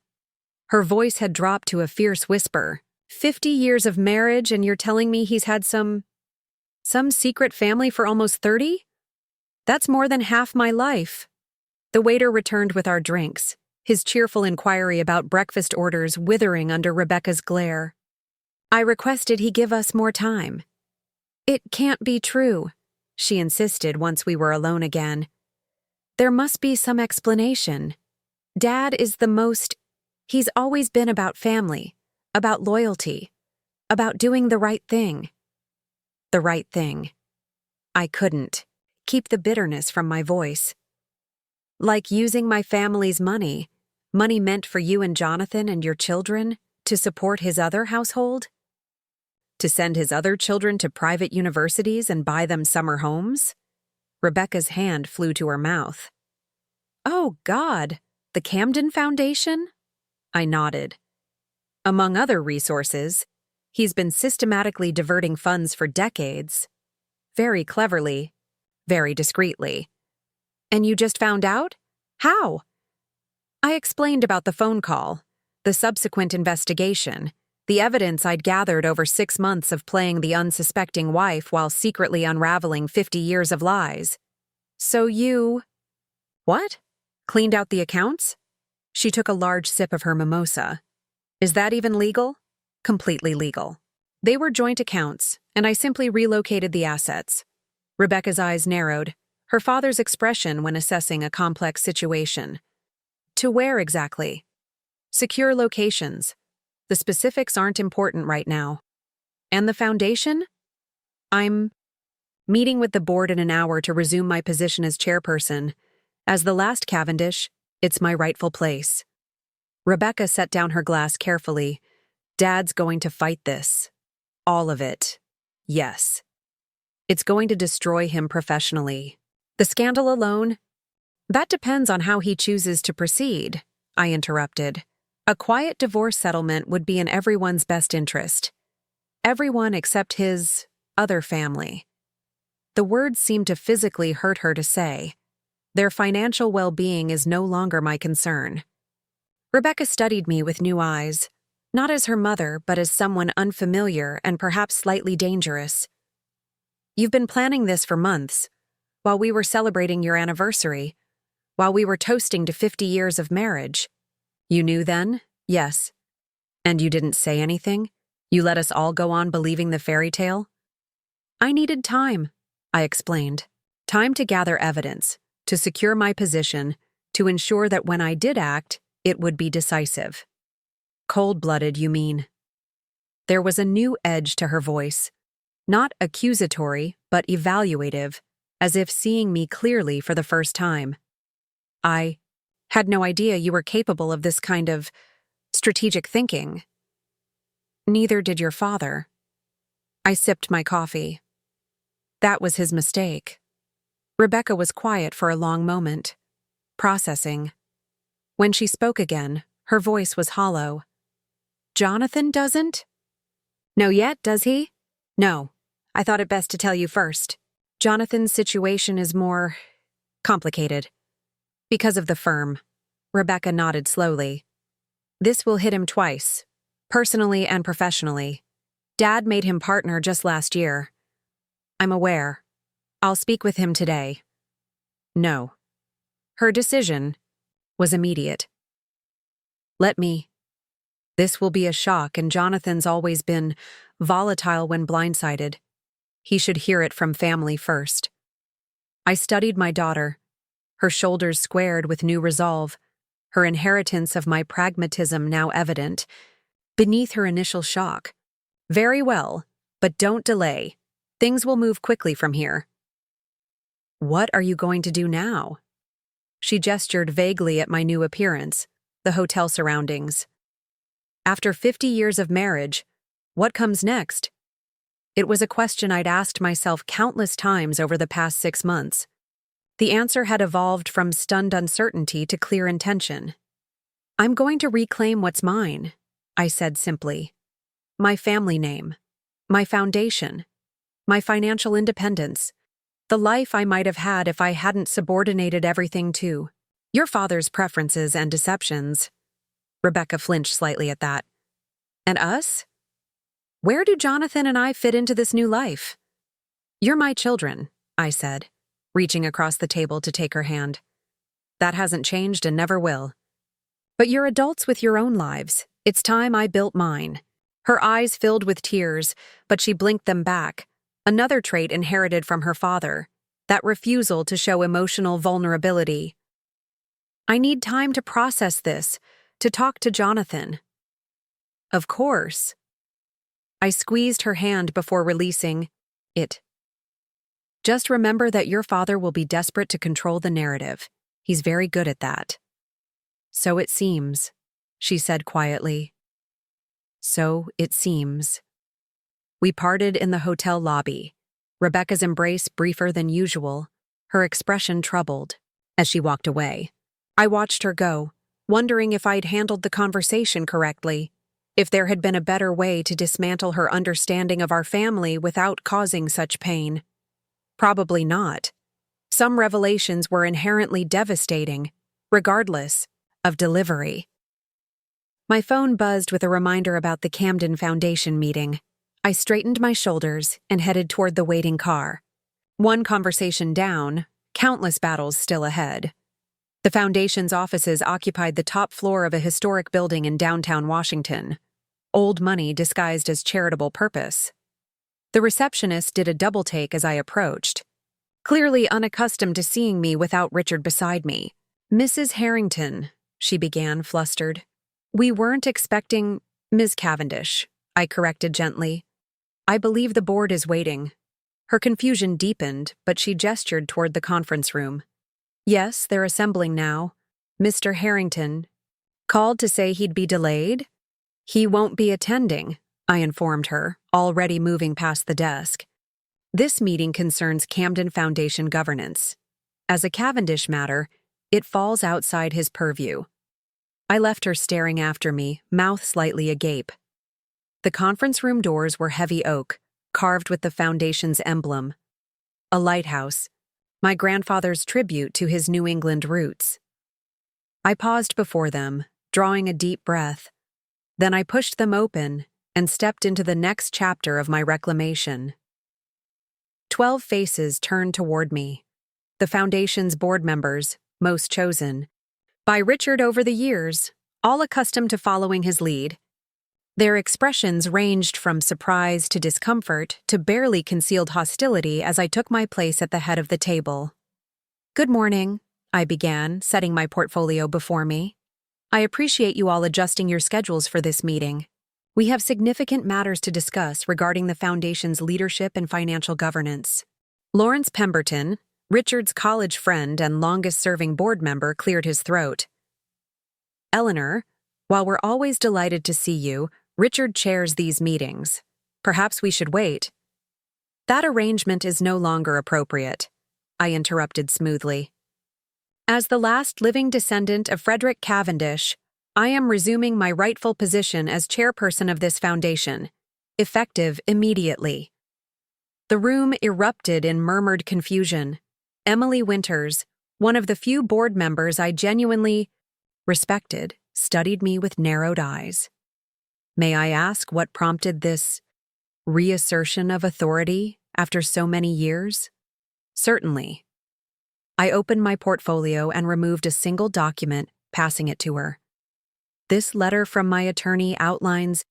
Her voice had dropped to a fierce whisper. 50 years of marriage and you're telling me he's had some secret family for almost 30? That's more than half my life. The waiter returned with our drinks, his cheerful inquiry about breakfast orders withering under Rebecca's glare. I requested he give us more time. It can't be true, she insisted once we were alone again. There must be some explanation. Dad is he's always been about family, about loyalty, about doing the right thing. The right thing. I couldn't keep the bitterness from my voice. Like using my family's money meant for you and Jonathan and your children, to support his other household? To send his other children to private universities and buy them summer homes? Rebecca's hand flew to her mouth. Oh, God, the Camden Foundation? I nodded. Among other resources, he's been systematically diverting funds for decades. Very cleverly, very discreetly. And you just found out? How? I explained about the phone call, the subsequent investigation, the evidence I'd gathered over 6 months of playing the unsuspecting wife while secretly unraveling 50 years of lies. So you... What? Cleaned out the accounts? She took a large sip of her mimosa. Is that even legal? Completely legal. They were joint accounts, and I simply relocated the assets. Rebecca's eyes narrowed, her father's expression when assessing a complex situation. To where exactly? Secure locations. The specifics aren't important right now. And the foundation? I'm meeting with the board in an hour to resume my position as chairperson. As the last Cavendish, it's my rightful place. Rebecca set down her glass carefully. Dad's going to fight this. All of it. Yes. It's going to destroy him professionally. The scandal alone? That depends on how he chooses to proceed, I interrupted. A quiet divorce settlement would be in everyone's best interest. Everyone except his other family. The words seemed to physically hurt her to say. Their financial well-being is no longer my concern. Rebecca studied me with new eyes, not as her mother, but as someone unfamiliar and perhaps slightly dangerous. You've been planning this for months, while we were celebrating your anniversary, while we were toasting to 50 years of marriage. You knew then? Yes. And you didn't say anything? You let us all go on believing the fairy tale? I needed time, I explained. Time to gather evidence, to secure my position, to ensure that when I did act, it would be decisive. Cold-blooded, you mean? There was a new edge to her voice, not accusatory, but evaluative, as if seeing me clearly for the first time. I had no idea you were capable of this kind of strategic thinking. Neither did your father. I sipped my coffee. That was his mistake. Rebecca was quiet for a long moment, processing. When she spoke again, her voice was hollow. Jonathan doesn't? Know yet, does he? No. I thought it best to tell you first. Jonathan's situation is more complicated. Because of the firm. Rebecca nodded slowly. This will hit him twice, personally and professionally. Dad made him partner just last year. I'm aware. I'll speak with him today. No. Her decision was immediate. Let me. This will be a shock, and Jonathan's always been volatile when blindsided. He should hear it from family first. I studied my daughter, her shoulders squared with new resolve, her inheritance of my pragmatism now evident, beneath her initial shock. Very well, but don't delay. Things will move quickly from here. What are you going to do now? She gestured vaguely at my new appearance, the hotel surroundings. After 50 years of marriage, what comes next? It was a question I'd asked myself countless times over the past 6 months. The answer had evolved from stunned uncertainty to clear intention. I'm going to reclaim what's mine, I said simply. My family name, my foundation, my financial independence, the life I might have had if I hadn't subordinated everything to your father's preferences and deceptions. Rebecca flinched slightly at that. And us? Where do Jonathan and I fit into this new life? You're my children, I said, reaching across the table to take her hand. That hasn't changed and never will. But you're adults with your own lives. It's time I built mine. Her eyes filled with tears, but she blinked them back, another trait inherited from her father, that refusal to show emotional vulnerability. I need time to process this, to talk to Jonathan. Of course. I squeezed her hand before releasing it. Just remember that your father will be desperate to control the narrative. He's very good at that. So it seems, she said quietly. So it seems. We parted in the hotel lobby, Rebecca's embrace briefer than usual, her expression troubled. As she walked away, I watched her go, wondering if I'd handled the conversation correctly, if there had been a better way to dismantle her understanding of our family without causing such pain. Probably not. Some revelations were inherently devastating, regardless of delivery. My phone buzzed with a reminder about the Camden Foundation meeting. I straightened my shoulders and headed toward the waiting car. One conversation down, countless battles still ahead. The Foundation's offices occupied the top floor of a historic building in downtown Washington. Old money disguised as charitable purpose. The receptionist did a double-take as I approached, clearly unaccustomed to seeing me without Richard beside me. Mrs. Harrington, she began, flustered. We weren't expecting Ms. Cavendish, I corrected gently. I believe the board is waiting. Her confusion deepened, but she gestured toward the conference room. Yes, they're assembling now. Mr. Harrington called to say he'd be delayed? He won't be attending, I informed her, already moving past the desk. This meeting concerns Camden Foundation governance. As a Cavendish matter, it falls outside his purview. I left her staring after me, mouth slightly agape. The conference room doors were heavy oak, carved with the Foundation's emblem. A lighthouse, my grandfather's tribute to his New England roots. I paused before them, drawing a deep breath. Then I pushed them open and stepped into the next chapter of my reclamation. 12 faces turned toward me. The Foundation's board members, most chosen by Richard over the years, all accustomed to following his lead. Their expressions ranged from surprise to discomfort to barely concealed hostility as I took my place at the head of the table. "Good morning," I began, setting my portfolio before me. "I appreciate you all adjusting your schedules for this meeting. We have significant matters to discuss regarding the Foundation's leadership and financial governance." Lawrence Pemberton, Richard's college friend and longest-serving board member, cleared his throat. "Eleanor, while we're always delighted to see you, Richard chairs these meetings. Perhaps we should wait." "That arrangement is no longer appropriate," I interrupted smoothly. "As the last living descendant of Frederick Cavendish, I am resuming my rightful position as chairperson of this foundation, effective immediately." The room erupted in murmured confusion. Emily Winters, one of the few board members I genuinely respected, studied me with narrowed eyes. May I ask what prompted this reassertion of authority after so many years? Certainly. I opened my portfolio and removed a single document, passing it to her. This letter from my attorney outlines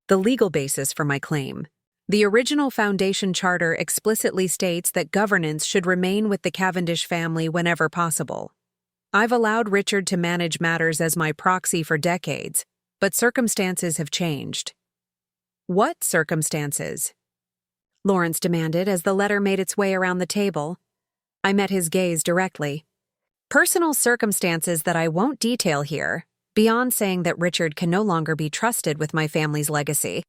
the legal basis for my claim. The original Foundation charter explicitly states that governance should remain with the Cavendish family whenever possible. I've allowed Richard to manage matters as my proxy for decades, but circumstances have changed. "What circumstances?" Lawrence demanded as the letter made its way around the table. I met his gaze directly. "Personal circumstances that I won't detail here, beyond saying that Richard can no longer be trusted with my family's legacy."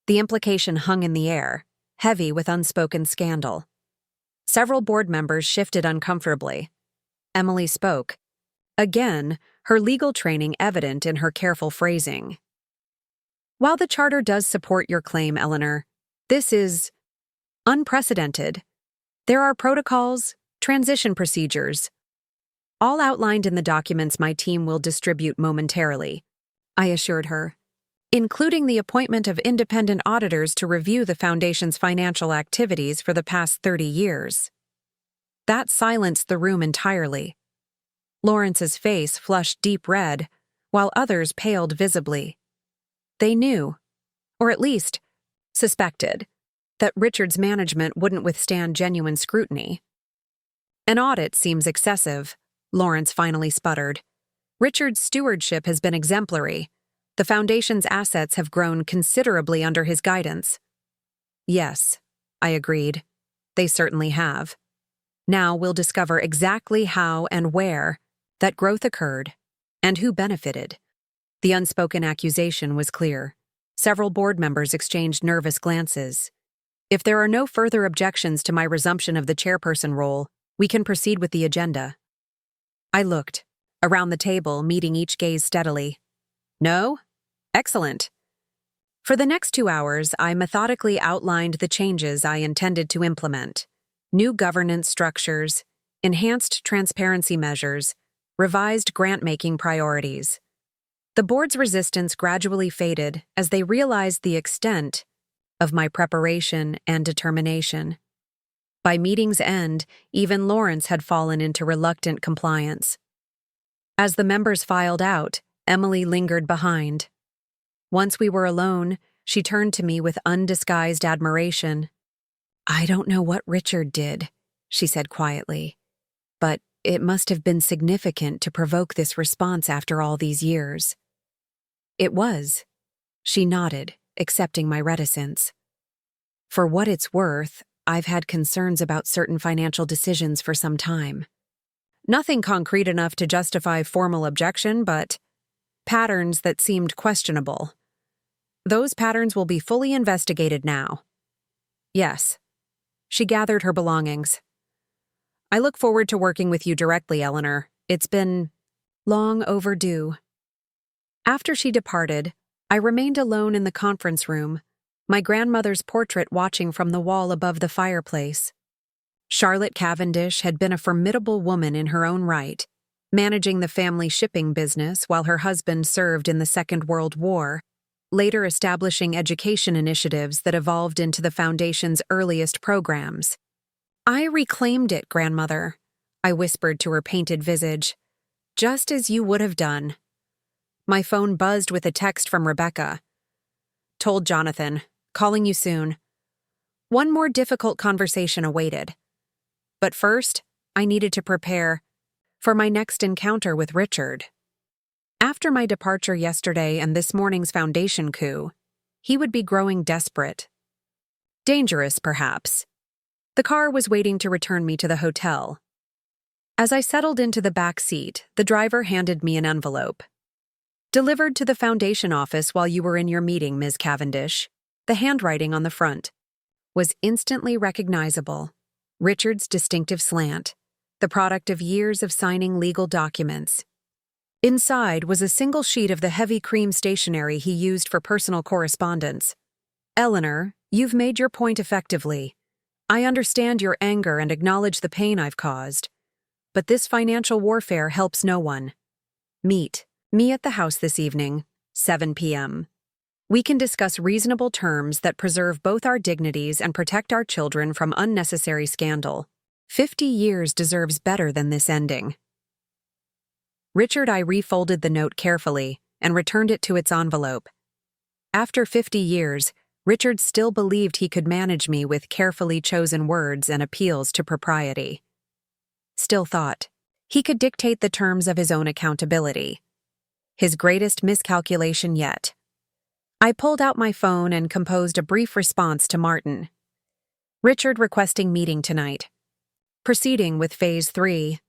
The implication hung in the air, heavy with unspoken scandal. Several board members shifted uncomfortably. Emily spoke. Again, her legal training evident in her careful phrasing. "While the charter does support your claim, Eleanor, this is unprecedented. There are protocols, transition procedures, all outlined in the documents my team will distribute momentarily," I assured her, "including the appointment of independent auditors to review the Foundation's financial activities for the past 30 years. That silenced the room entirely. Lawrence's face flushed deep red, while others paled visibly. They knew, or at least suspected, that Richard's management wouldn't withstand genuine scrutiny. "An audit seems excessive," Lawrence finally sputtered. "Richard's stewardship has been exemplary. The Foundation's assets have grown considerably under his guidance." "Yes," I agreed. "They certainly have. Now we'll discover exactly how and where that growth occurred, and who benefited." The unspoken accusation was clear. Several board members exchanged nervous glances. "If there are no further objections to my resumption of the chairperson role, we can proceed with the agenda." I looked, around the table, meeting each gaze steadily. "No? Excellent." For the next 2 hours, I methodically outlined the changes I intended to implement. New governance structures, enhanced transparency measures, revised grant-making priorities. The board's resistance gradually faded as they realized the extent of my preparation and determination. By meeting's end, even Lawrence had fallen into reluctant compliance. As the members filed out, Emily lingered behind. Once we were alone, she turned to me with undisguised admiration. "I don't know what Richard did," she said quietly, "but it must have been significant to provoke this response after all these years." "It was." She nodded, accepting my reticence. "For what it's worth, I've had concerns about certain financial decisions for some time. Nothing concrete enough to justify formal objection, but patterns that seemed questionable. Those patterns will be fully investigated now." "Yes." She gathered her belongings. "I look forward to working with you directly, Eleanor. It's been long overdue." After she departed, I remained alone in the conference room, my grandmother's portrait watching from the wall above the fireplace. Charlotte Cavendish had been a formidable woman in her own right, managing the family shipping business while her husband served in the Second World War, later establishing education initiatives that evolved into the Foundation's earliest programs. "I reclaimed it, grandmother," I whispered to her painted visage, "just as you would have done." My phone buzzed with a text from Rebecca. "Told Jonathan, calling you soon." One more difficult conversation awaited. But first, I needed to prepare for my next encounter with Richard. After my departure yesterday and this morning's Foundation coup, he would be growing desperate. Dangerous, perhaps. The car was waiting to return me to the hotel. As I settled into the back seat, the driver handed me an envelope. "Delivered to the Foundation office while you were in your meeting, Ms. Cavendish." The handwriting on the front was instantly recognizable. Richard's distinctive slant, the product of years of signing legal documents. Inside was a single sheet of the heavy cream stationery he used for personal correspondence. "Eleanor, you've made your point effectively. I understand your anger and acknowledge the pain I've caused. But this financial warfare helps no one. Meet me at the house this evening, 7 p.m. We can discuss reasonable terms that preserve both our dignities and protect our children from unnecessary scandal. 50 years deserves better than this ending." Richard, I refolded the note carefully and returned it to its envelope. After 50 years, Richard still believed he could manage me with carefully chosen words and appeals to propriety. Still thought he could dictate the terms of his own accountability. His greatest miscalculation yet. I pulled out my phone and composed a brief response to Martin. "Richard requesting meeting tonight. Proceeding with Phase 3.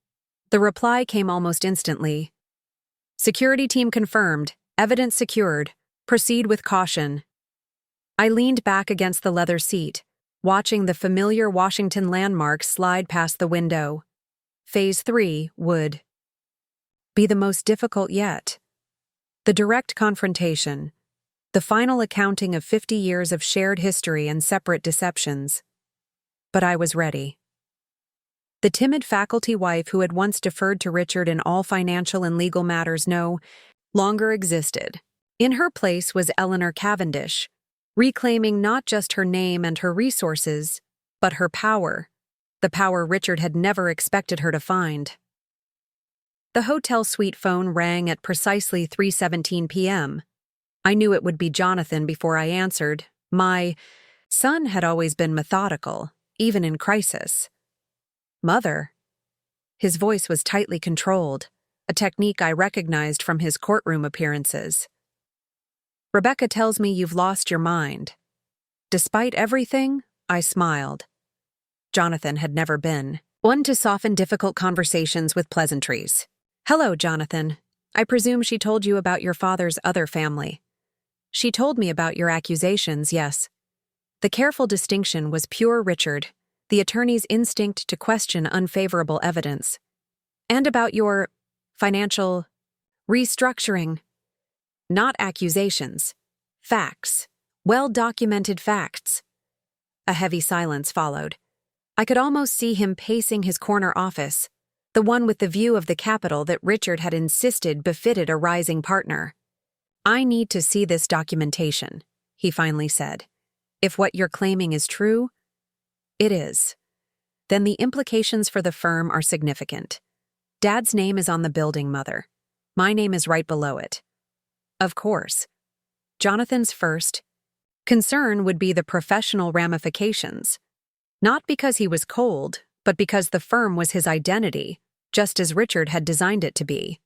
The reply came almost instantly. "Security team confirmed. Evidence secured. Proceed with caution." I leaned back against the leather seat, watching the familiar Washington landmarks slide past the window. Phase 3 would be the most difficult yet. The direct confrontation, the final accounting of 50 years of shared history and separate deceptions. But I was ready. The timid faculty wife who had once deferred to Richard in all financial and legal matters no longer existed. In her place was Eleanor Cavendish, reclaiming not just her name and her resources, but her power, the power Richard had never expected her to find. The hotel suite phone rang at precisely 3:17 p.m. I knew it would be Jonathan before I answered. My son had always been methodical, even in crisis. "Mother." His voice was tightly controlled, a technique I recognized from his courtroom appearances. "Rebecca tells me you've lost your mind." Despite everything, I smiled. Jonathan had never been one to soften difficult conversations with pleasantries. "Hello, Jonathan. I presume she told you about your father's other family." "She told me about your accusations, yes." The careful distinction was pure Richard, the attorney's instinct to question unfavorable evidence. "And about your financial restructuring." "Not accusations. Facts. Well-documented facts." A heavy silence followed. I could almost see him pacing his corner office, the one with the view of the Capitol that Richard had insisted befitted a rising partner. "I need to see this documentation," he finally said. "If what you're claiming is true, it is. Then the implications for the firm are significant. Dad's name is on the building, Mother. My name is right below it." Of course. Jonathan's first concern would be the professional ramifications. Not because he was cold, but because the firm was his identity, just as Richard had designed it to be.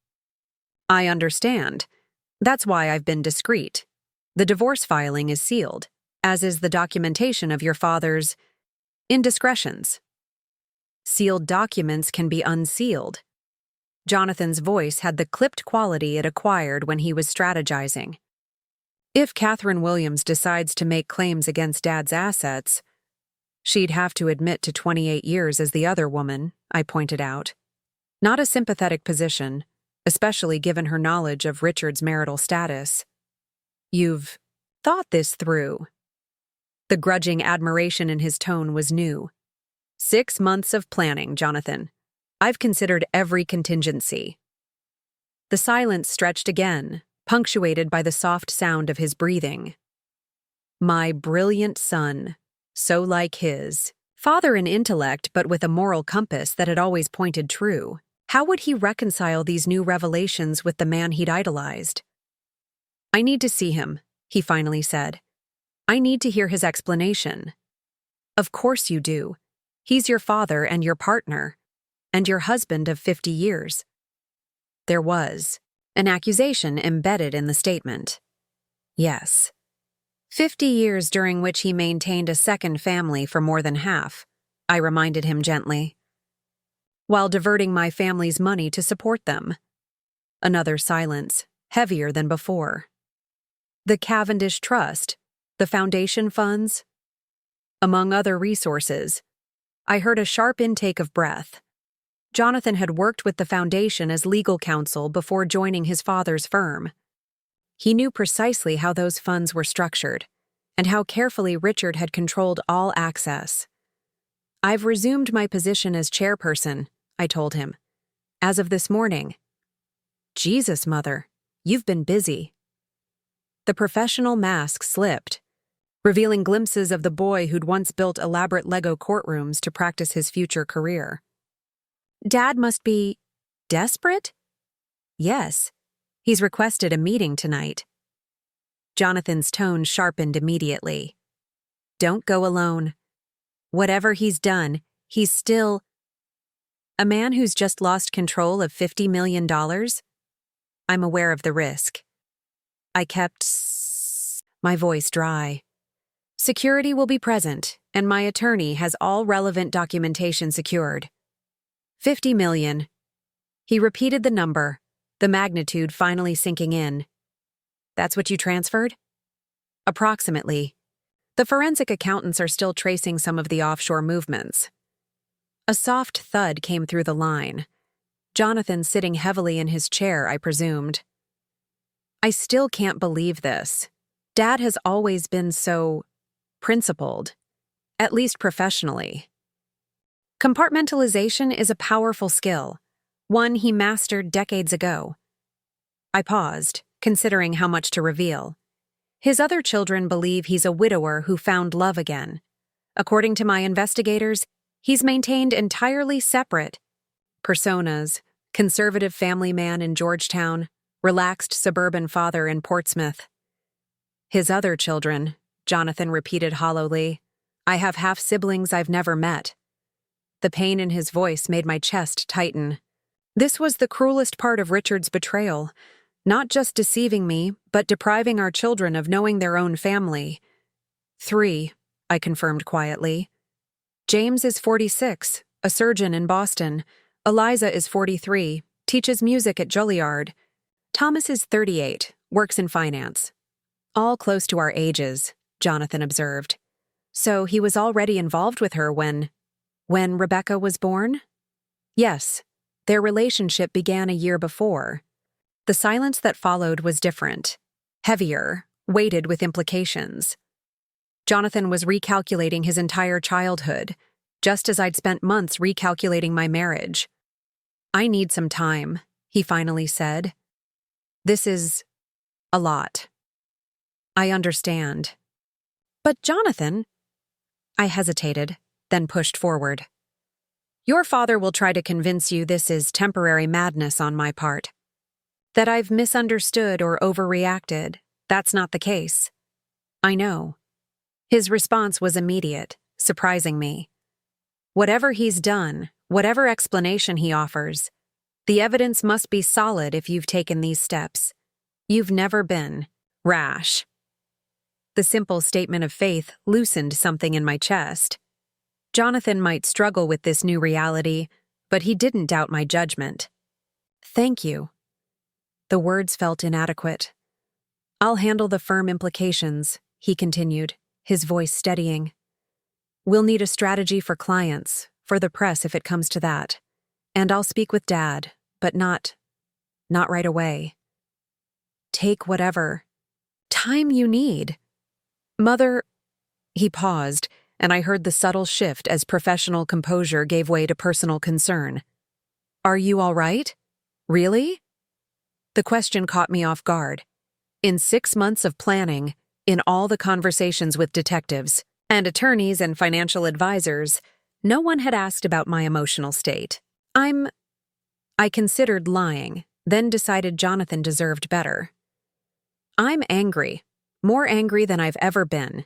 "I understand. That's why I've been discreet. The divorce filing is sealed, as is the documentation of your father's indiscretions." "Sealed documents can be unsealed." Jonathan's voice had the clipped quality it acquired when he was strategizing. "If Catherine Williams decides to make claims against Dad's assets, she'd have to admit to 28 years as the other woman," I pointed out. Not a sympathetic position, especially given her knowledge of Richard's marital status. "You've thought this through." The grudging admiration in his tone was new. 6 months of planning, Jonathan. I've considered every contingency. The silence stretched again, punctuated by the soft sound of his breathing. My brilliant son, so like his father in intellect but with a moral compass that had always pointed true. How would he reconcile these new revelations with the man he'd idolized? I need to see him, he finally said. I need to hear his explanation. Of course you do. He's your father and your partner, and your husband of 50 years. There was an accusation embedded in the statement. Yes. 50 years during which he maintained a second family for more than half, I reminded him gently, while diverting my family's money to support them. Another silence, heavier than before. The Cavendish Trust, the foundation funds, among other resources. I heard a sharp intake of breath. Jonathan had worked with the foundation as legal counsel before joining his father's firm. He knew precisely how those funds were structured, and how carefully Richard had controlled all access. I've resumed my position as chairperson, I told him, as of this morning. Jesus, Mother, you've been busy. The professional mask slipped, revealing glimpses of the boy who'd once built elaborate Lego courtrooms to practice his future career. Dad must be desperate? Yes. He's requested a meeting tonight. Jonathan's tone sharpened immediately. Don't go alone. Whatever he's done, he's still a man who's just lost control of $50 million? I'm aware of the risk. I kept my voice dry. Security will be present, and my attorney has all relevant documentation secured. 50 million. He repeated the number, the magnitude finally sinking in. That's what you transferred? Approximately. The forensic accountants are still tracing some of the offshore movements. A soft thud came through the line. Jonathan sitting heavily in his chair, I presumed. I still can't believe this. Dad has always been so principled, at least professionally. Compartmentalization is a powerful skill, one he mastered decades ago. I paused, considering how much to reveal. His other children believe he's a widower who found love again. According to my investigators, he's maintained entirely separate personas: conservative family man in Georgetown, relaxed suburban father in Portsmouth. His other children, Jonathan repeated hollowly. I have half-siblings I've never met. The pain in his voice made my chest tighten. This was the cruelest part of Richard's betrayal, not just deceiving me, but depriving our children of knowing their own family. 3, I confirmed quietly. James is 46, a surgeon in Boston. Eliza is 43, teaches music at Juilliard. Thomas is 38, works in finance. All close to our ages, Jonathan observed. So he was already involved with her when Rebecca was born? Yes, their relationship began a year before. The silence that followed was different, heavier, weighted with implications. Jonathan was recalculating his entire childhood, just as I'd spent months recalculating my marriage. I need some time, he finally said. This is a lot. I understand. But Jonathan, I hesitated, then pushed forward. Your father will try to convince you this is temporary madness on my part. That I've misunderstood or overreacted. That's not the case. I know. His response was immediate, surprising me. Whatever he's done, whatever explanation he offers, the evidence must be solid if you've taken these steps. You've never been rash. The simple statement of faith loosened something in my chest. Jonathan might struggle with this new reality, but he didn't doubt my judgment. Thank you. The words felt inadequate. I'll handle the firm implications, he continued, his voice steadying. We'll need a strategy for clients, for the press if it comes to that. And I'll speak with Dad, but not right away. Take whatever time you need. Mother, he paused, and I heard the subtle shift as professional composure gave way to personal concern. Are you all right? Really? The question caught me off guard. In 6 months of planning, in all the conversations with detectives and attorneys and financial advisors, no one had asked about my emotional state. I considered lying, then decided Jonathan deserved better. I'm angry, more angry than I've ever been.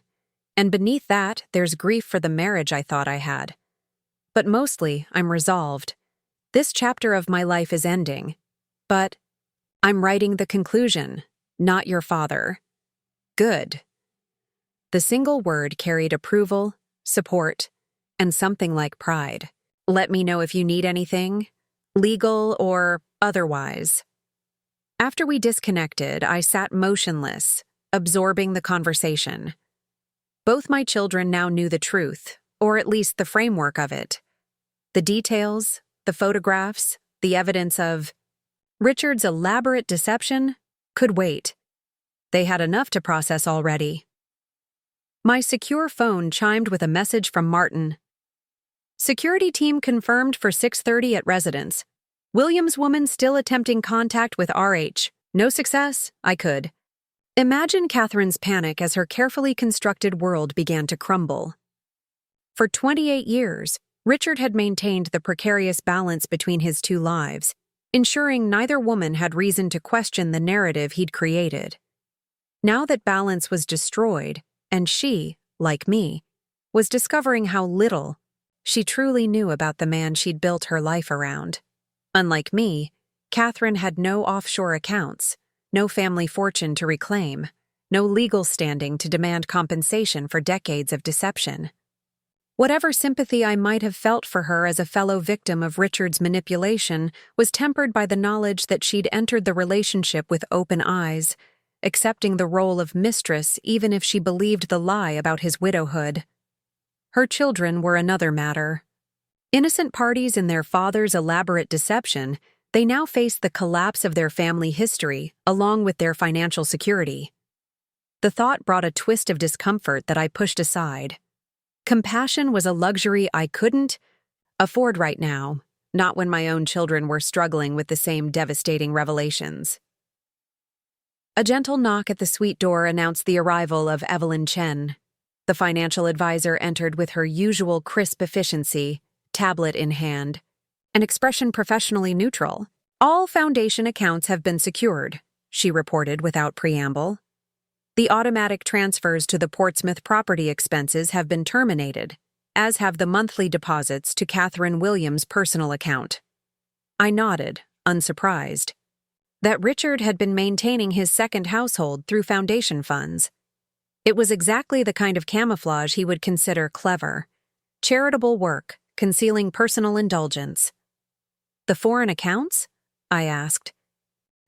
And beneath that, there's grief for the marriage I thought I had. But mostly, I'm resolved. This chapter of my life is ending. But I'm writing the conclusion, not your father. Good. The single word carried approval, support, and something like pride. Let me know if you need anything, legal or otherwise. After we disconnected, I sat motionless, absorbing the conversation. Both my children now knew the truth, or at least the framework of it. The details, the photographs, the evidence of Richard's elaborate deception could wait. They had enough to process already. My secure phone chimed with a message from Martin. Security team confirmed for 6:30 at residence. Williams woman still attempting contact with RH. No success? I could. Imagine Catherine's panic as her carefully constructed world began to crumble. For 28 years, Richard had maintained the precarious balance between his two lives, ensuring neither woman had reason to question the narrative he'd created. Now that balance was destroyed, and she, like me, was discovering how little she truly knew about the man she'd built her life around. Unlike me, Catherine had no offshore accounts, no family fortune to reclaim, no legal standing to demand compensation for decades of deception. Whatever sympathy I might have felt for her as a fellow victim of Richard's manipulation was tempered by the knowledge that she'd entered the relationship with open eyes, accepting the role of mistress even if she believed the lie about his widowhood. Her children were another matter. Innocent parties in their father's elaborate deception, they now faced the collapse of their family history along with their financial security. The thought brought a twist of discomfort that I pushed aside. Compassion was a luxury I couldn't afford right now, not when my own children were struggling with the same devastating revelations. A gentle knock at the suite door announced the arrival of Evelyn Chen. The financial advisor entered with her usual crisp efficiency, tablet in hand, an expression professionally neutral. All foundation accounts have been secured, she reported without preamble. The automatic transfers to the Portsmouth property expenses have been terminated, as have the monthly deposits to Catherine Williams' personal account. I nodded, unsurprised. That Richard had been maintaining his second household through foundation funds. It was exactly the kind of camouflage he would consider clever. Charitable work, concealing personal indulgence. The foreign accounts? I asked.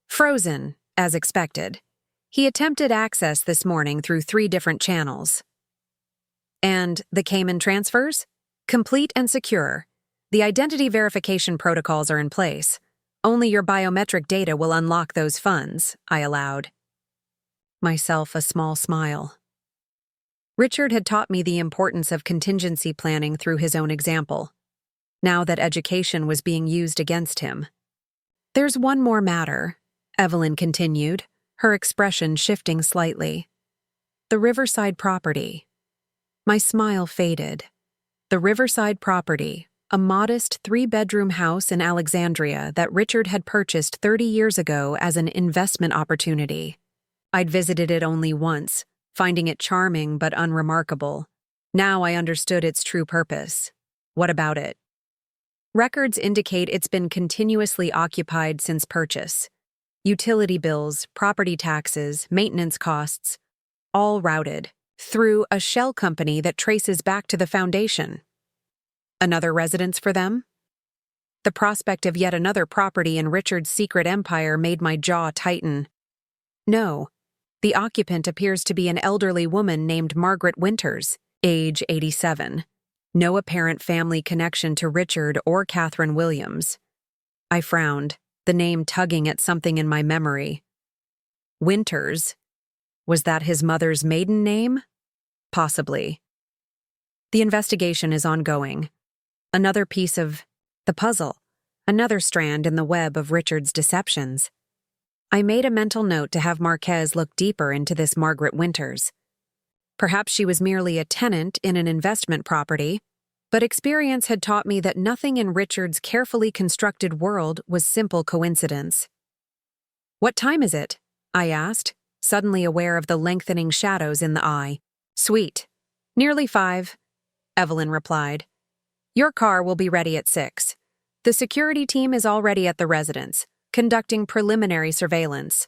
Frozen, as expected. He attempted access this morning through 3 different channels. And the Cayman transfers? Complete and secure. The identity verification protocols are in place. Only your biometric data will unlock those funds, I allowed. Myself a small smile. Richard had taught me the importance of contingency planning through his own example, now that education was being used against him. There's one more matter, Evelyn continued, her expression shifting slightly. The Riverside property. My smile faded. The Riverside property, a modest 3-bedroom house in Alexandria that Richard had purchased 30 years ago as an investment opportunity. I'd visited it only once, finding it charming but unremarkable. Now I understood its true purpose. What about it? Records indicate it's been continuously occupied since purchase. Utility bills, property taxes, maintenance costs, all routed through a shell company that traces back to the foundation. Another residence for them? The prospect of yet another property in Richard's secret empire made my jaw tighten. No, the occupant appears to be an elderly woman named Margaret Winters, age 87. No apparent family connection to Richard or Catherine Williams. I frowned, the name tugging at something in my memory. Winters? Was that his mother's maiden name? Possibly. The investigation is ongoing. Another piece of the puzzle, another strand in the web of Richard's deceptions. I made a mental note to have Marquez look deeper into this Margaret Winters. Perhaps she was merely a tenant in an investment property, but experience had taught me that nothing in Richard's carefully constructed world was simple coincidence. "What time is it?" I asked, suddenly aware of the lengthening shadows in the eye. "Sweet. Nearly 5, Evelyn replied. "Your car will be ready at 6. The security team is already at the residence, conducting preliminary surveillance."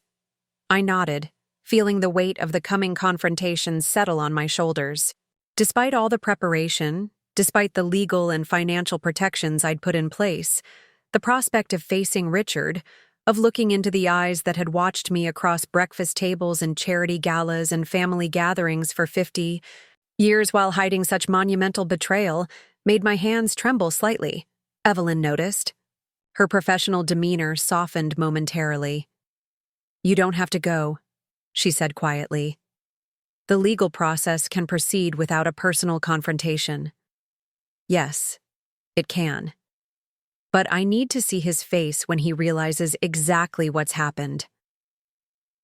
I nodded, feeling the weight of the coming confrontation settle on my shoulders. Despite all the preparation, despite the legal and financial protections I'd put in place, the prospect of facing Richard, of looking into the eyes that had watched me across breakfast tables and charity galas and family gatherings for 50 years while hiding such monumental betrayal, made my hands tremble slightly. Evelyn noticed. Her professional demeanor softened momentarily. "You don't have to go," she said quietly. "The legal process can proceed without a personal confrontation." Yes, it can. But I need to see his face when he realizes exactly what's happened.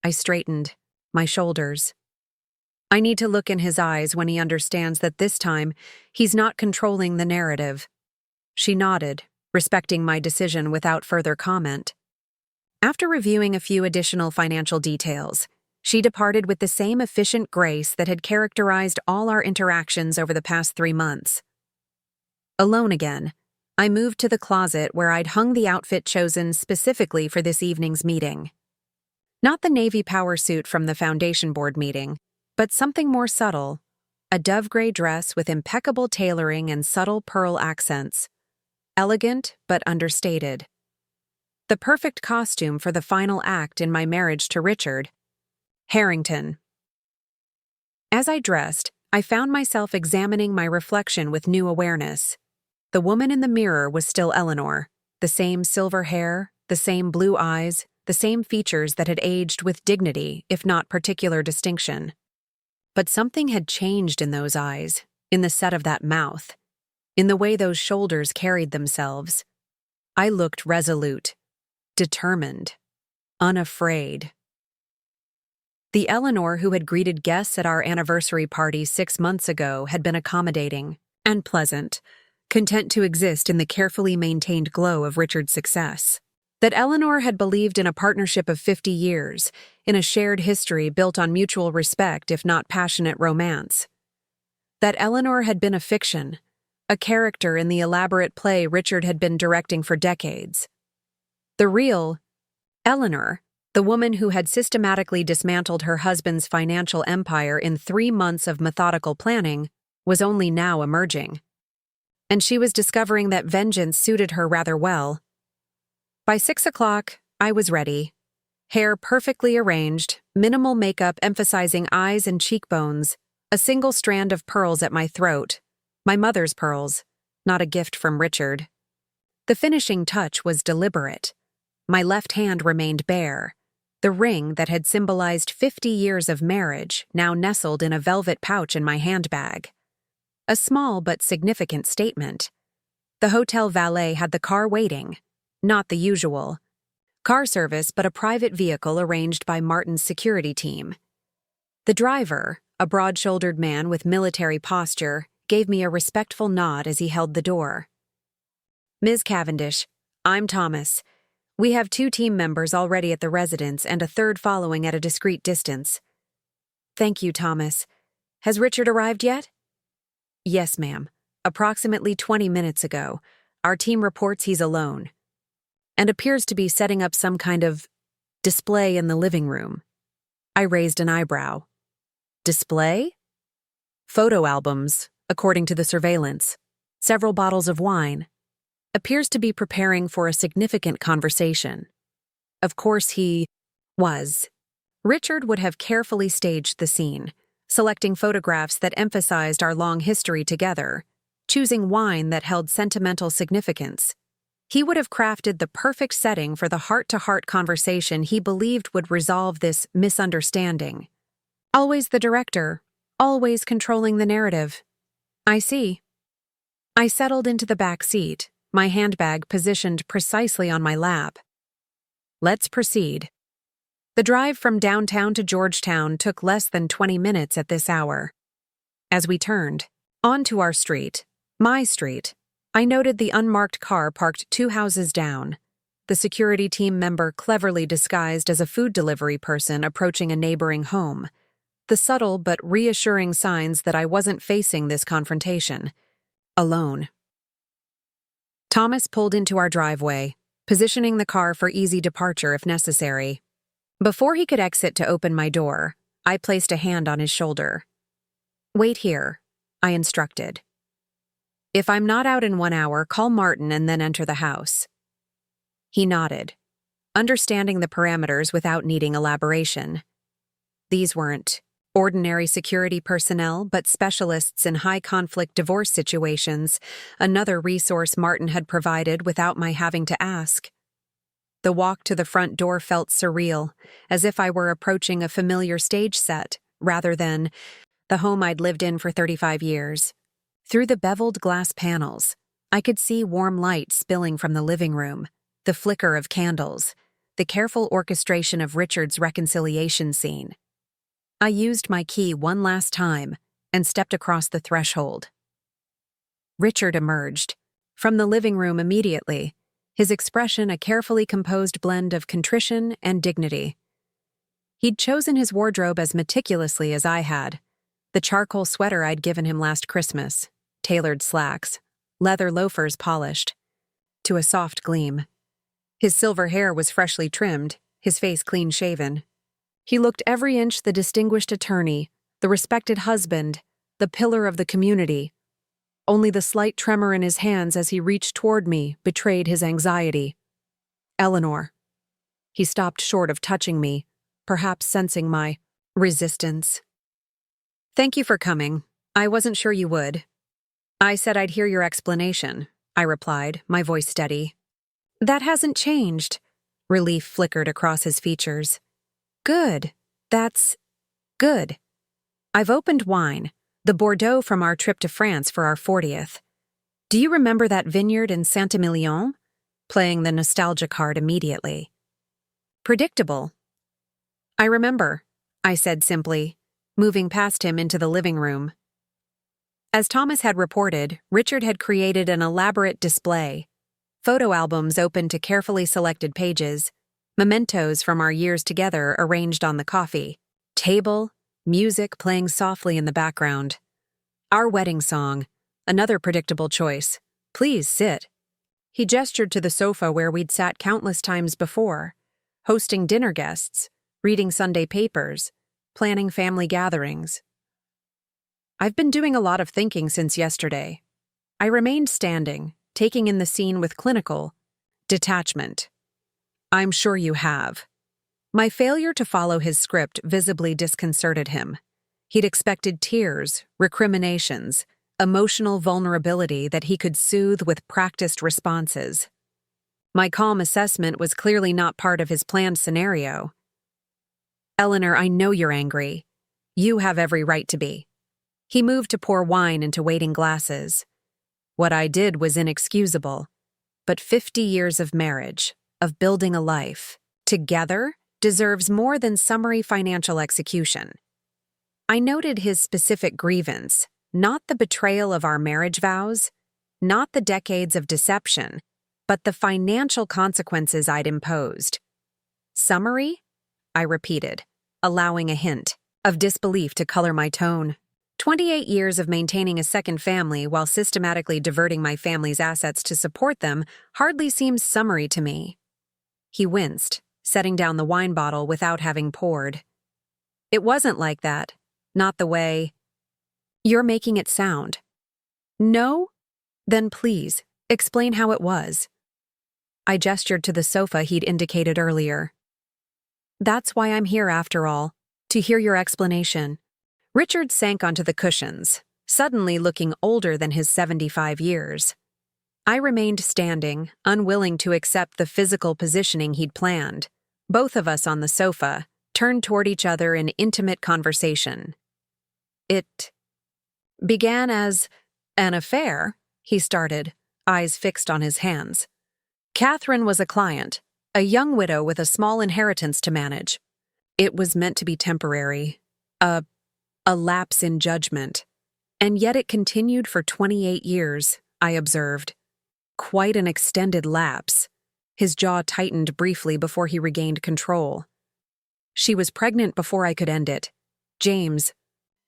I straightened, my shoulders. I need to look in his eyes when he understands that this time he's not controlling the narrative. She nodded, respecting my decision without further comment. After reviewing a few additional financial details, she departed with the same efficient grace that had characterized all our interactions over the past 3 months. Alone again, I moved to the closet where I'd hung the outfit chosen specifically for this evening's meeting. Not the navy power suit from the foundation board meeting, but something more subtle, a dove-gray dress with impeccable tailoring and subtle pearl accents. Elegant but understated. The perfect costume for the final act in my marriage to Richard. Harrington. As I dressed, I found myself examining my reflection with new awareness. The woman in the mirror was still Eleanor, the same silver hair, the same blue eyes, the same features that had aged with dignity, if not particular distinction. But something had changed in those eyes, in the set of that mouth, in the way those shoulders carried themselves. I looked resolute, determined, unafraid. The Eleanor who had greeted guests at our anniversary party 6 months ago had been accommodating and pleasant, content to exist in the carefully maintained glow of Richard's success. That Eleanor had believed in a partnership of 50 years, in a shared history built on mutual respect if not passionate romance. That Eleanor had been a fiction, a character in the elaborate play Richard had been directing for decades. The real Eleanor, the woman who had systematically dismantled her husband's financial empire in 3 months of methodical planning, was only now emerging. And she was discovering that vengeance suited her rather well. By 6 o'clock, I was ready. Hair perfectly arranged, minimal makeup emphasizing eyes and cheekbones, a single strand of pearls at my throat, my mother's pearls, not a gift from Richard. The finishing touch was deliberate. My left hand remained bare. The ring that had symbolized 50 years of marriage now nestled in a velvet pouch in my handbag. A small but significant statement. The hotel valet had the car waiting, not the usual car service but a private vehicle arranged by Martin's security team. The driver, a broad-shouldered man with military posture, gave me a respectful nod as he held the door. "Ms. Cavendish, I'm Thomas. We have 2 team members already at the residence and a third following at a discreet distance." "Thank you, Thomas. Has Richard arrived yet?" "Yes, ma'am. Approximately 20 minutes ago. Our team reports he's alone. And appears to be setting up some kind of display in the living room." I raised an eyebrow. "Display?" "Photo albums, according to the surveillance. Several bottles of wine. Appears to be preparing for a significant conversation. Of course he was. Richard would have carefully staged the scene, selecting photographs that emphasized our long history together, choosing wine that held sentimental significance. He would have crafted the perfect setting for the heart-to-heart conversation he believed would resolve this misunderstanding. Always the director, always controlling the narrative. I see. I settled into the back seat, my handbag positioned precisely on my lap. "Let's proceed." The drive from downtown to Georgetown took less than 20 minutes at this hour. As we turned onto our street, my street, I noted the unmarked car parked 2 houses down, the security team member cleverly disguised as a food delivery person approaching a neighboring home, the subtle but reassuring signs that I wasn't facing this confrontation alone. Thomas pulled into our driveway, positioning the car for easy departure if necessary. Before he could exit to open my door, I placed a hand on his shoulder. "Wait here," I instructed. "If I'm not out in 1 hour, call Martin and then enter the house." He nodded, understanding the parameters without needing elaboration. These weren't ordinary security personnel, but specialists in high-conflict divorce situations, another resource Martin had provided without my having to ask. The walk to the front door felt surreal, as if I were approaching a familiar stage set, rather than the home I'd lived in for 35 years. Through the beveled glass panels, I could see warm light spilling from the living room, the flicker of candles, the careful orchestration of Richard's reconciliation scene. I used my key one last time and stepped across the threshold. Richard emerged from the living room immediately, his expression a carefully composed blend of contrition and dignity. He'd chosen his wardrobe as meticulously as I had. The charcoal sweater I'd given him last Christmas, tailored slacks, leather loafers polished to a soft gleam. His silver hair was freshly trimmed, his face clean-shaven. He looked every inch the distinguished attorney, the respected husband, the pillar of the community. Only the slight tremor in his hands as he reached toward me betrayed his anxiety. "Eleanor." He stopped short of touching me, perhaps sensing my resistance. "Thank you for coming. I wasn't sure you would." "I said I'd hear your explanation," I replied, my voice steady. "That hasn't changed." Relief flickered across his features. "Good. That's good. I've opened wine, the Bordeaux from our trip to France for our 40th. Do you remember that vineyard in Saint-Emilion?" Playing the nostalgia card immediately. "Predictable." "I remember," I said simply, moving past him into the living room. As Thomas had reported, Richard had created an elaborate display. Photo albums open to carefully selected pages, mementos from our years together arranged on the coffee table, music playing softly in the background. Our wedding song, another predictable choice. "Please sit." He gestured to the sofa where we'd sat countless times before, hosting dinner guests, reading Sunday papers, planning family gatherings. "I've been doing a lot of thinking since yesterday." I remained standing, taking in the scene with clinical detachment. "I'm sure you have." My failure to follow his script visibly disconcerted him. He'd expected tears, recriminations, emotional vulnerability that he could soothe with practiced responses. My calm assessment was clearly not part of his planned scenario. "Eleanor, I know you're angry. You have every right to be." He moved to pour wine into waiting glasses. What I did was inexcusable, but 50 years of marriage, of building a life, together, deserves more than summary financial execution. I noted his specific grievance, not the betrayal of our marriage vows, not the decades of deception, but the financial consequences I'd imposed. "Summary?" I repeated, allowing a hint of disbelief to color my tone. 28 years of maintaining a second family while systematically diverting my family's assets to support them hardly seems summary to me. He winced, setting down the wine bottle without having poured. "It wasn't like that. Not the way you're making it sound." "No? Then please, explain how it was." I gestured to the sofa he'd indicated earlier. "That's why I'm here after all, to hear your explanation." Richard sank onto the cushions, suddenly looking older than his 75 years. I remained standing, unwilling to accept the physical positioning he'd planned. Both of us on the sofa turned toward each other in intimate conversation. "It began as an affair," he started, eyes fixed on his hands. "Catherine was a client, a young widow with a small inheritance to manage. It was meant to be temporary, a, a lapse in judgment. And yet it continued for 28 years, I observed. Quite an extended lapse. His jaw tightened briefly before he regained control. She was pregnant before I could end it. James.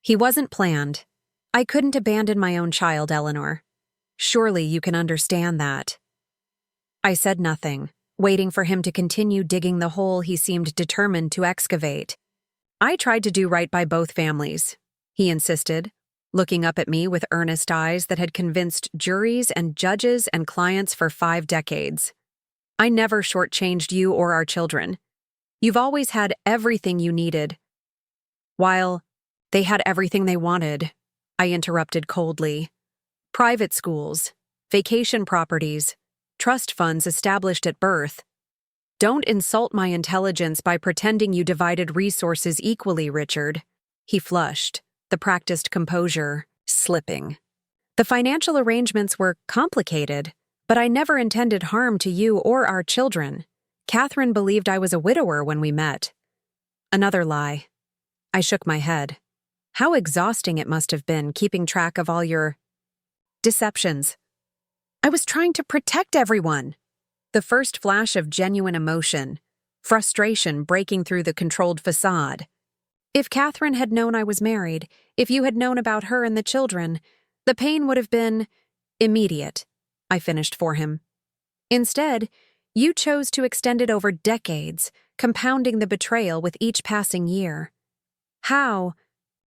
He wasn't planned. I couldn't abandon my own child, Eleanor. Surely you can understand that. I said nothing, waiting for him to continue digging the hole he seemed determined to excavate. I tried to do right by both families, he insisted, looking up at me with earnest eyes that had convinced juries and judges and clients for 5 decades. I never shortchanged you or our children. You've always had everything you needed. While they had everything they wanted, I interrupted coldly. Private schools, vacation properties, trust funds established at birth. Don't insult my intelligence by pretending you divided resources equally, Richard. He flushed, the practiced composure slipping. The financial arrangements were complicated, but I never intended harm to you or our children. Catherine believed I was a widower when we met. Another lie. I shook my head. How exhausting it must have been keeping track of all your deceptions. I was trying to protect everyone. The first flash of genuine emotion, frustration breaking through the controlled facade. If Catherine had known I was married, if you had known about her and the children, the pain would have been immediate, I finished for him. Instead, you chose to extend it over decades, compounding the betrayal with each passing year. How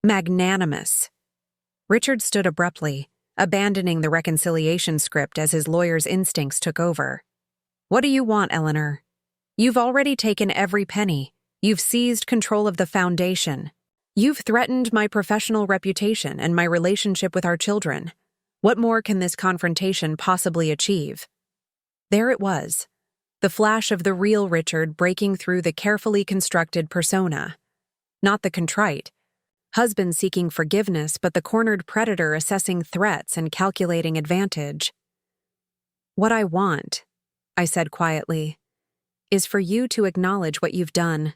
magnanimous. Richard stood abruptly, abandoning the reconciliation script as his lawyer's instincts took over. What do you want, Eleanor? You've already taken every penny. You've seized control of the foundation. You've threatened my professional reputation and my relationship with our children. What more can this confrontation possibly achieve? There it was, the flash of the real Richard breaking through the carefully constructed persona. Not the contrite, husband seeking forgiveness, but the cornered predator assessing threats and calculating advantage. What I want, I said quietly, is for you to acknowledge what you've done.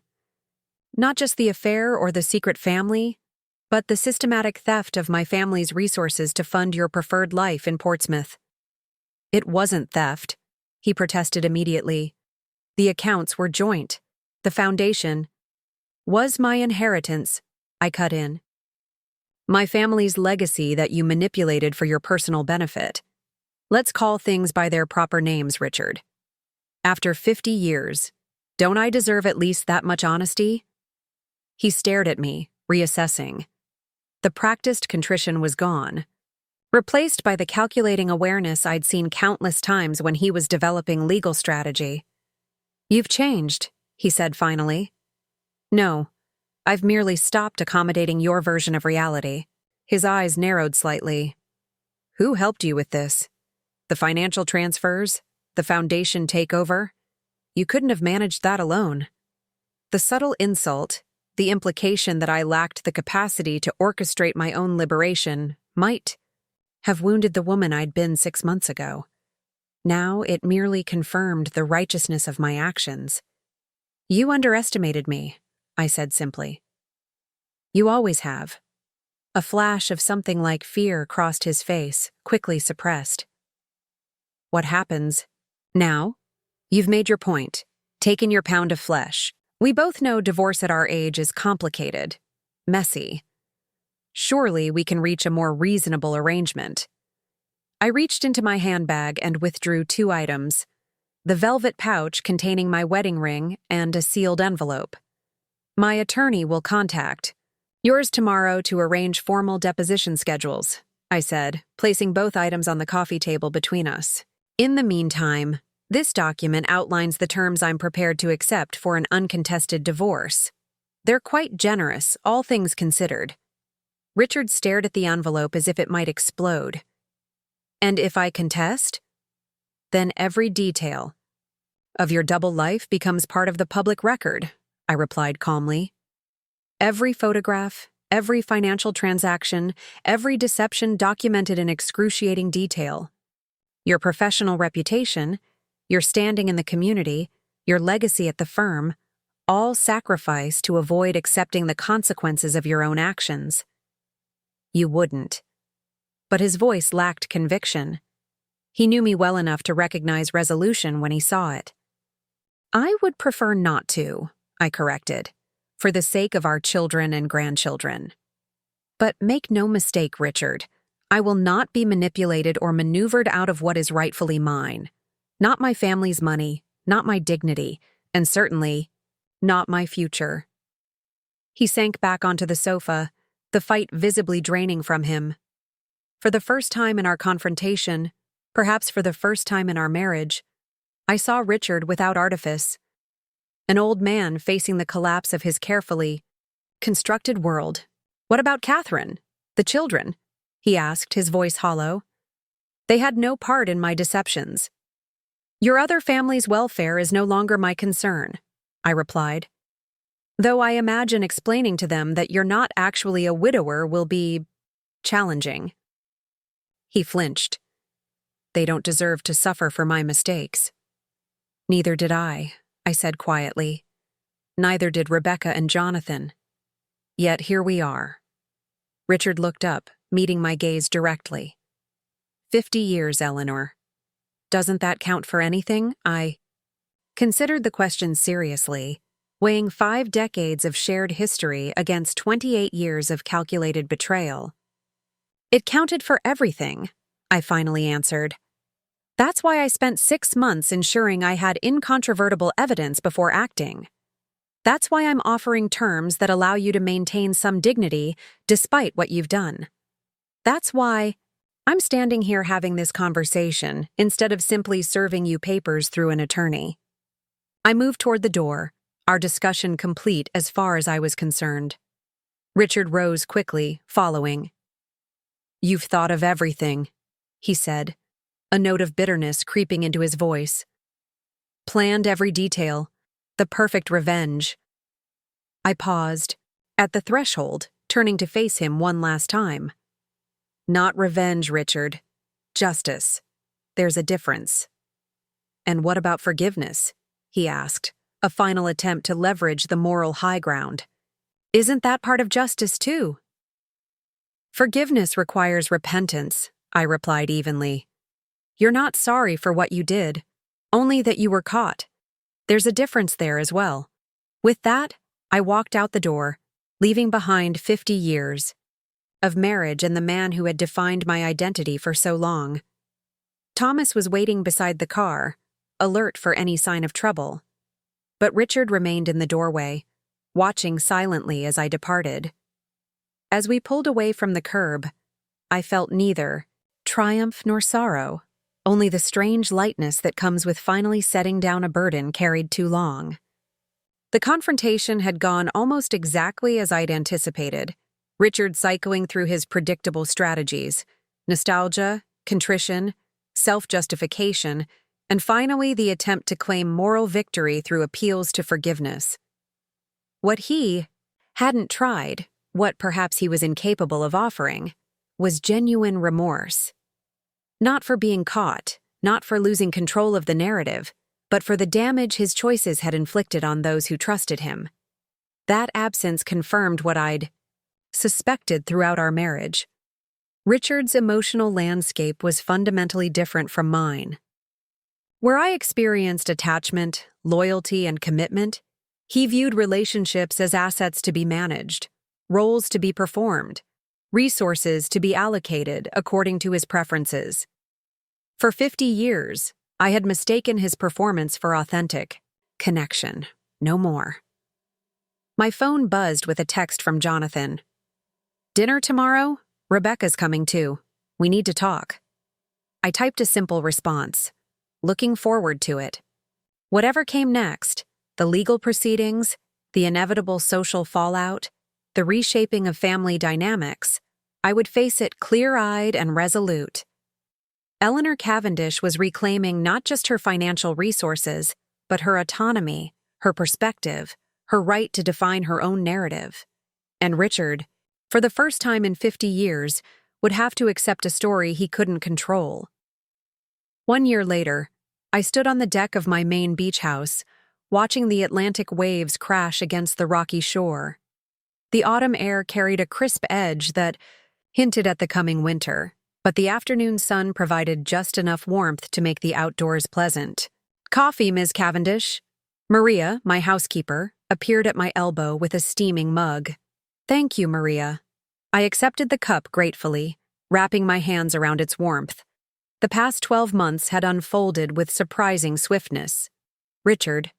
Not just the affair or the secret family, but the systematic theft of my family's resources to fund your preferred life in Portsmouth. It wasn't theft, he protested immediately. The accounts were joint. The foundation was my inheritance, I cut in. My family's legacy that you manipulated for your personal benefit. Let's call things by their proper names, Richard. After 50 years, don't I deserve at least that much honesty? He stared at me, reassessing. The practiced contrition was gone, replaced by the calculating awareness I'd seen countless times when he was developing legal strategy. You've changed, he said finally. No, I've merely stopped accommodating your version of reality. His eyes narrowed slightly. Who helped you with this? The financial transfers? The foundation takeover? You couldn't have managed that alone. The subtle insult, the implication that I lacked the capacity to orchestrate my own liberation, might have wounded the woman I'd been 6 months ago. Now it merely confirmed the righteousness of my actions. You underestimated me, I said simply. You always have. A flash of something like fear crossed his face, quickly suppressed. What happens? Now? You've made your point, taken your pound of flesh. We both know divorce at our age is complicated, messy. Surely we can reach a more reasonable arrangement. I reached into my handbag and withdrew 2 items, the velvet pouch containing my wedding ring and a sealed envelope. My attorney will contact. Yours tomorrow to arrange formal deposition schedules, I said, placing both items on the coffee table between us. In the meantime, this document outlines the terms I'm prepared to accept for an uncontested divorce. They're quite generous, all things considered. Richard stared at the envelope as if it might explode. And if I contest? Then every detail of your double life becomes part of the public record, I replied calmly. Every photograph, every financial transaction, every deception documented in excruciating detail. Your professional reputation, your standing in the community, your legacy at the firm, all sacrifice to avoid accepting the consequences of your own actions. You wouldn't. But his voice lacked conviction. He knew me well enough to recognize resolution when he saw it. I would prefer not to, I corrected, for the sake of our children and grandchildren. But make no mistake, Richard, I will not be manipulated or maneuvered out of what is rightfully mine. Not my family's money, not my dignity, and certainly not my future. He sank back onto the sofa, the fight visibly draining from him. For the first time in our confrontation, perhaps for the first time in our marriage, I saw Richard without artifice. An old man facing the collapse of his carefully constructed world. "What about Catherine? The children?" he asked, his voice hollow. "They had no part in my deceptions." "Your other family's welfare is no longer my concern," I replied. "Though I imagine explaining to them that you're not actually a widower will be challenging." He flinched. "They don't deserve to suffer for my mistakes." "Neither did I said quietly. "Neither did Rebecca and Jonathan. Yet here we are." Richard looked up, meeting my gaze directly. 50 years, Eleanor. Doesn't that count for anything? I considered the question seriously, weighing 5 decades of shared history against 28 years of calculated betrayal. "It counted for everything," I finally answered. "That's why I spent 6 months ensuring I had incontrovertible evidence before acting. That's why I'm offering terms that allow you to maintain some dignity despite what you've done. That's why I'm standing here having this conversation instead of simply serving you papers through an attorney." I moved toward the door, our discussion complete as far as I was concerned. Richard rose quickly, following. "You've thought of everything," he said, a note of bitterness creeping into his voice. "Planned every detail, the perfect revenge." I paused, at the threshold, turning to face him one last time. "Not revenge, Richard. Justice. There's a difference." "And what about forgiveness?" he asked, a final attempt to leverage the moral high ground. "Isn't that part of justice, too?" "Forgiveness requires repentance," I replied evenly. "You're not sorry for what you did, only that you were caught. There's a difference there as well." With that, I walked out the door, leaving behind 50 years of marriage and the man who had defined my identity for so long. Thomas was waiting beside the car, alert for any sign of trouble. But Richard remained in the doorway, watching silently as I departed. As we pulled away from the curb, I felt neither triumph nor sorrow, only the strange lightness that comes with finally setting down a burden carried too long. The confrontation had gone almost exactly as I'd anticipated, Richard cycling through his predictable strategies: nostalgia, contrition, self-justification, and finally the attempt to claim moral victory through appeals to forgiveness. What he hadn't tried, what perhaps he was incapable of offering, was genuine remorse. Not for being caught, not for losing control of the narrative, but for the damage his choices had inflicted on those who trusted him. That absence confirmed what I'd suspected throughout our marriage. Richard's emotional landscape was fundamentally different from mine. Where I experienced attachment, loyalty, and commitment, he viewed relationships as assets to be managed, roles to be performed, resources to be allocated according to his preferences. For 50 years, I had mistaken his performance for authentic connection, no more. My phone buzzed with a text from Jonathan. "Dinner tomorrow? Rebecca's coming too. We need to talk." I typed a simple response, looking forward to it. Whatever came next, the legal proceedings, the inevitable social fallout, the reshaping of family dynamics, I would face it clear-eyed and resolute. Eleanor Cavendish was reclaiming not just her financial resources, but her autonomy, her perspective, her right to define her own narrative. And Richard, for the first time in 50 years, would have to accept a story he couldn't control. 1 year later, I stood on the deck of my Maine beach house, watching the Atlantic waves crash against the rocky shore. The autumn air carried a crisp edge that hinted at the coming winter, but the afternoon sun provided just enough warmth to make the outdoors pleasant. "Coffee, Ms. Cavendish." Maria, my housekeeper, appeared at my elbow with a steaming mug. "Thank you, Maria." I accepted the cup gratefully, wrapping my hands around its warmth. The past 12 months had unfolded with surprising swiftness. Richard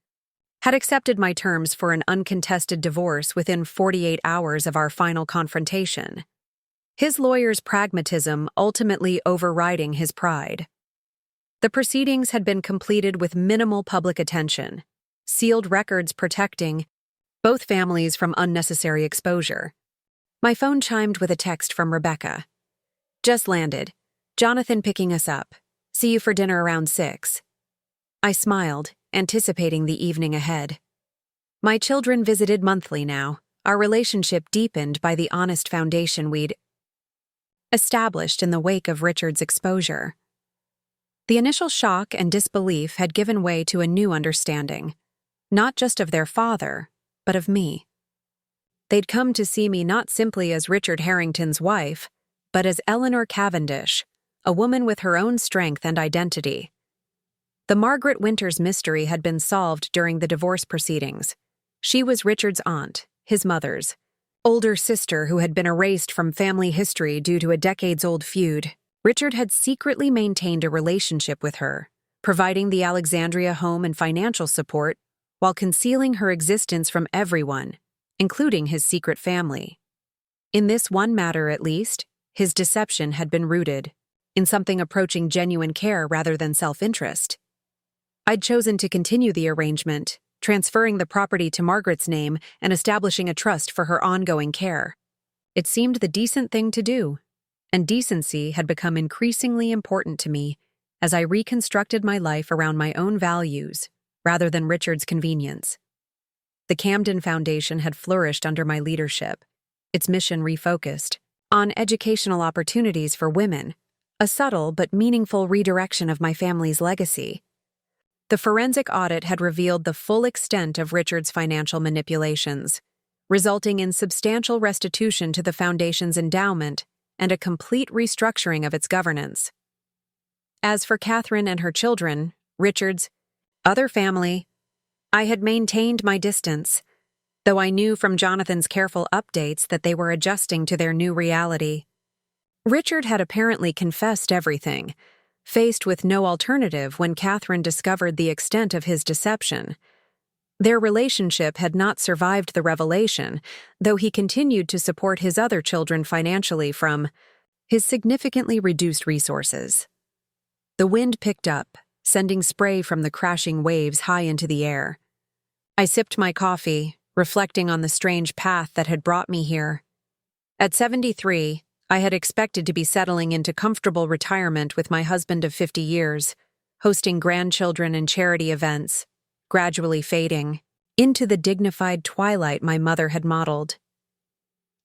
had accepted my terms for an uncontested divorce within 48 hours of our final confrontation, his lawyer's pragmatism ultimately overriding his pride. The proceedings had been completed with minimal public attention, sealed records protecting both families from unnecessary exposure. My phone chimed with a text from Rebecca. "Just landed. Jonathan picking us up. See you for dinner around 6. I smiled, anticipating the evening ahead. My children visited monthly now, our relationship deepened by the honest foundation we'd established in the wake of Richard's exposure. The initial shock and disbelief had given way to a new understanding, not just of their father, but of me. They'd come to see me not simply as Richard Harrington's wife, but as Eleanor Cavendish, a woman with her own strength and identity. The Margaret Winters mystery had been solved during the divorce proceedings. She was Richard's aunt, his mother's older sister who had been erased from family history due to a decades-old feud. Richard had secretly maintained a relationship with her, providing the Alexandria home and financial support while concealing her existence from everyone, including his secret family. In this one matter, at least, his deception had been rooted in something approaching genuine care rather than self-interest. I'd chosen to continue the arrangement, transferring the property to Margaret's name and establishing a trust for her ongoing care. It seemed the decent thing to do, and decency had become increasingly important to me as I reconstructed my life around my own values rather than Richard's convenience. The Camden Foundation had flourished under my leadership, its mission refocused on educational opportunities for women, a subtle but meaningful redirection of my family's legacy. The forensic audit had revealed the full extent of Richard's financial manipulations, resulting in substantial restitution to the foundation's endowment and a complete restructuring of its governance. As for Catherine and her children, Richard's other family, I had maintained my distance, though I knew from Jonathan's careful updates that they were adjusting to their new reality. Richard had apparently confessed everything, faced with no alternative when Catherine discovered the extent of his deception. Their relationship had not survived the revelation, though he continued to support his other children financially from his significantly reduced resources. The wind picked up, sending spray from the crashing waves high into the air. I sipped my coffee, reflecting on the strange path that had brought me here. At 73, I had expected to be settling into comfortable retirement with my husband of 50 years, hosting grandchildren and charity events, gradually fading into the dignified twilight my mother had modeled.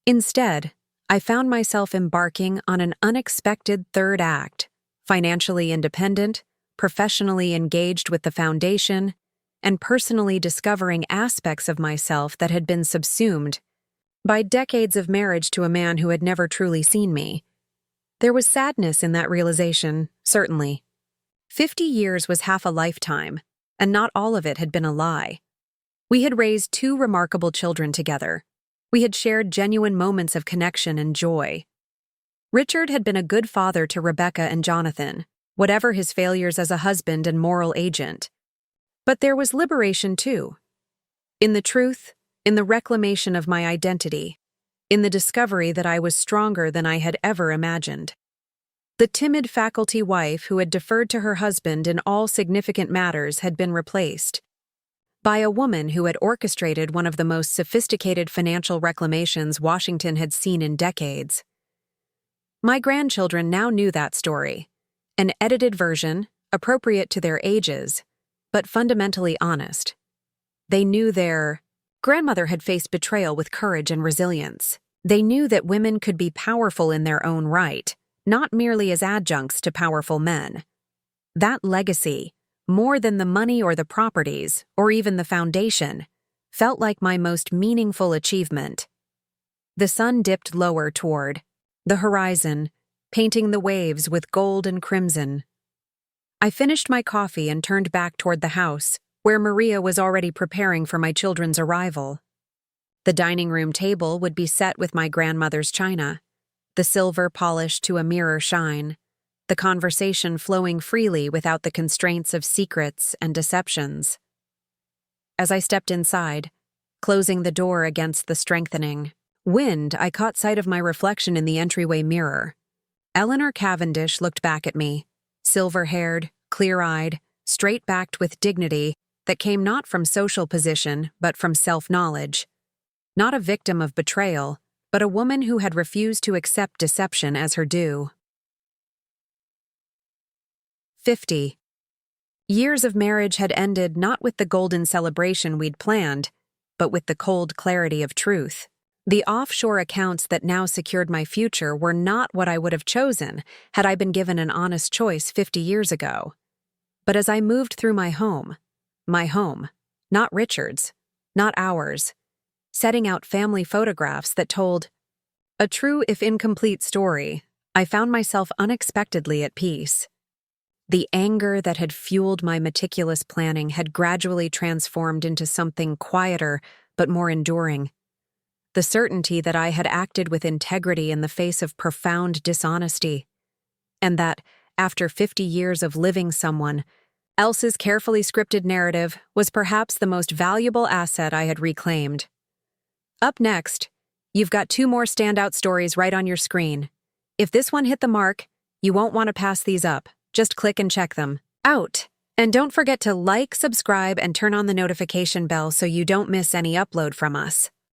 Instead, I found myself embarking on an unexpected third act, financially independent, professionally engaged with the foundation, and personally discovering aspects of myself that had been subsumed by decades of marriage to a man who had never truly seen me. There was sadness in that realization, certainly. 50 years was half a lifetime, and not all of it had been a lie. We had raised 2 remarkable children together. We had shared genuine moments of connection and joy. Richard had been a good father to Rebecca and Jonathan, whatever his failures as a husband and moral agent. But there was liberation, too. In the truth, in the reclamation of my identity, in the discovery that I was stronger than I had ever imagined. The timid faculty wife who had deferred to her husband in all significant matters had been replaced by a woman who had orchestrated one of the most sophisticated financial reclamations Washington had seen in decades. My grandchildren now knew that story, an edited version, appropriate to their ages, but fundamentally honest. They knew their grandmother had faced betrayal with courage and resilience. They knew that women could be powerful in their own right, not merely as adjuncts to powerful men. That legacy, more than the money or the properties, or even the foundation, felt like my most meaningful achievement. The sun dipped lower toward the horizon, painting the waves with gold and crimson. I finished my coffee and turned back toward the house, where Maria was already preparing for my children's arrival. The dining room table would be set with my grandmother's china, the silver polished to a mirror shine, the conversation flowing freely without the constraints of secrets and deceptions. As I stepped inside, closing the door against the strengthening wind, I caught sight of my reflection in the entryway mirror. Eleanor Cavendish looked back at me, silver-haired, clear-eyed, straight-backed with dignity that came not from social position but from self-knowledge. Not a victim of betrayal, but a woman who had refused to accept deception as her due. 50. Years of marriage had ended not with the golden celebration we'd planned, but with the cold clarity of truth. The offshore accounts that now secured my future were not what I would have chosen had I been given an honest choice 50 years ago. But as I moved through my home, not Richard's, not ours, setting out family photographs that told a true if incomplete story, I found myself unexpectedly at peace. The anger that had fueled my meticulous planning had gradually transformed into something quieter but more enduring. The certainty that I had acted with integrity in the face of profound dishonesty, and that, after 50 years of living someone else's carefully scripted narrative, was perhaps the most valuable asset I had reclaimed. Up next, you've got 2 more standout stories right on your screen. If this one hit the mark, you won't want to pass these up. Just click and check them out. And don't forget to like, subscribe, and turn on the notification bell so you don't miss any upload from us.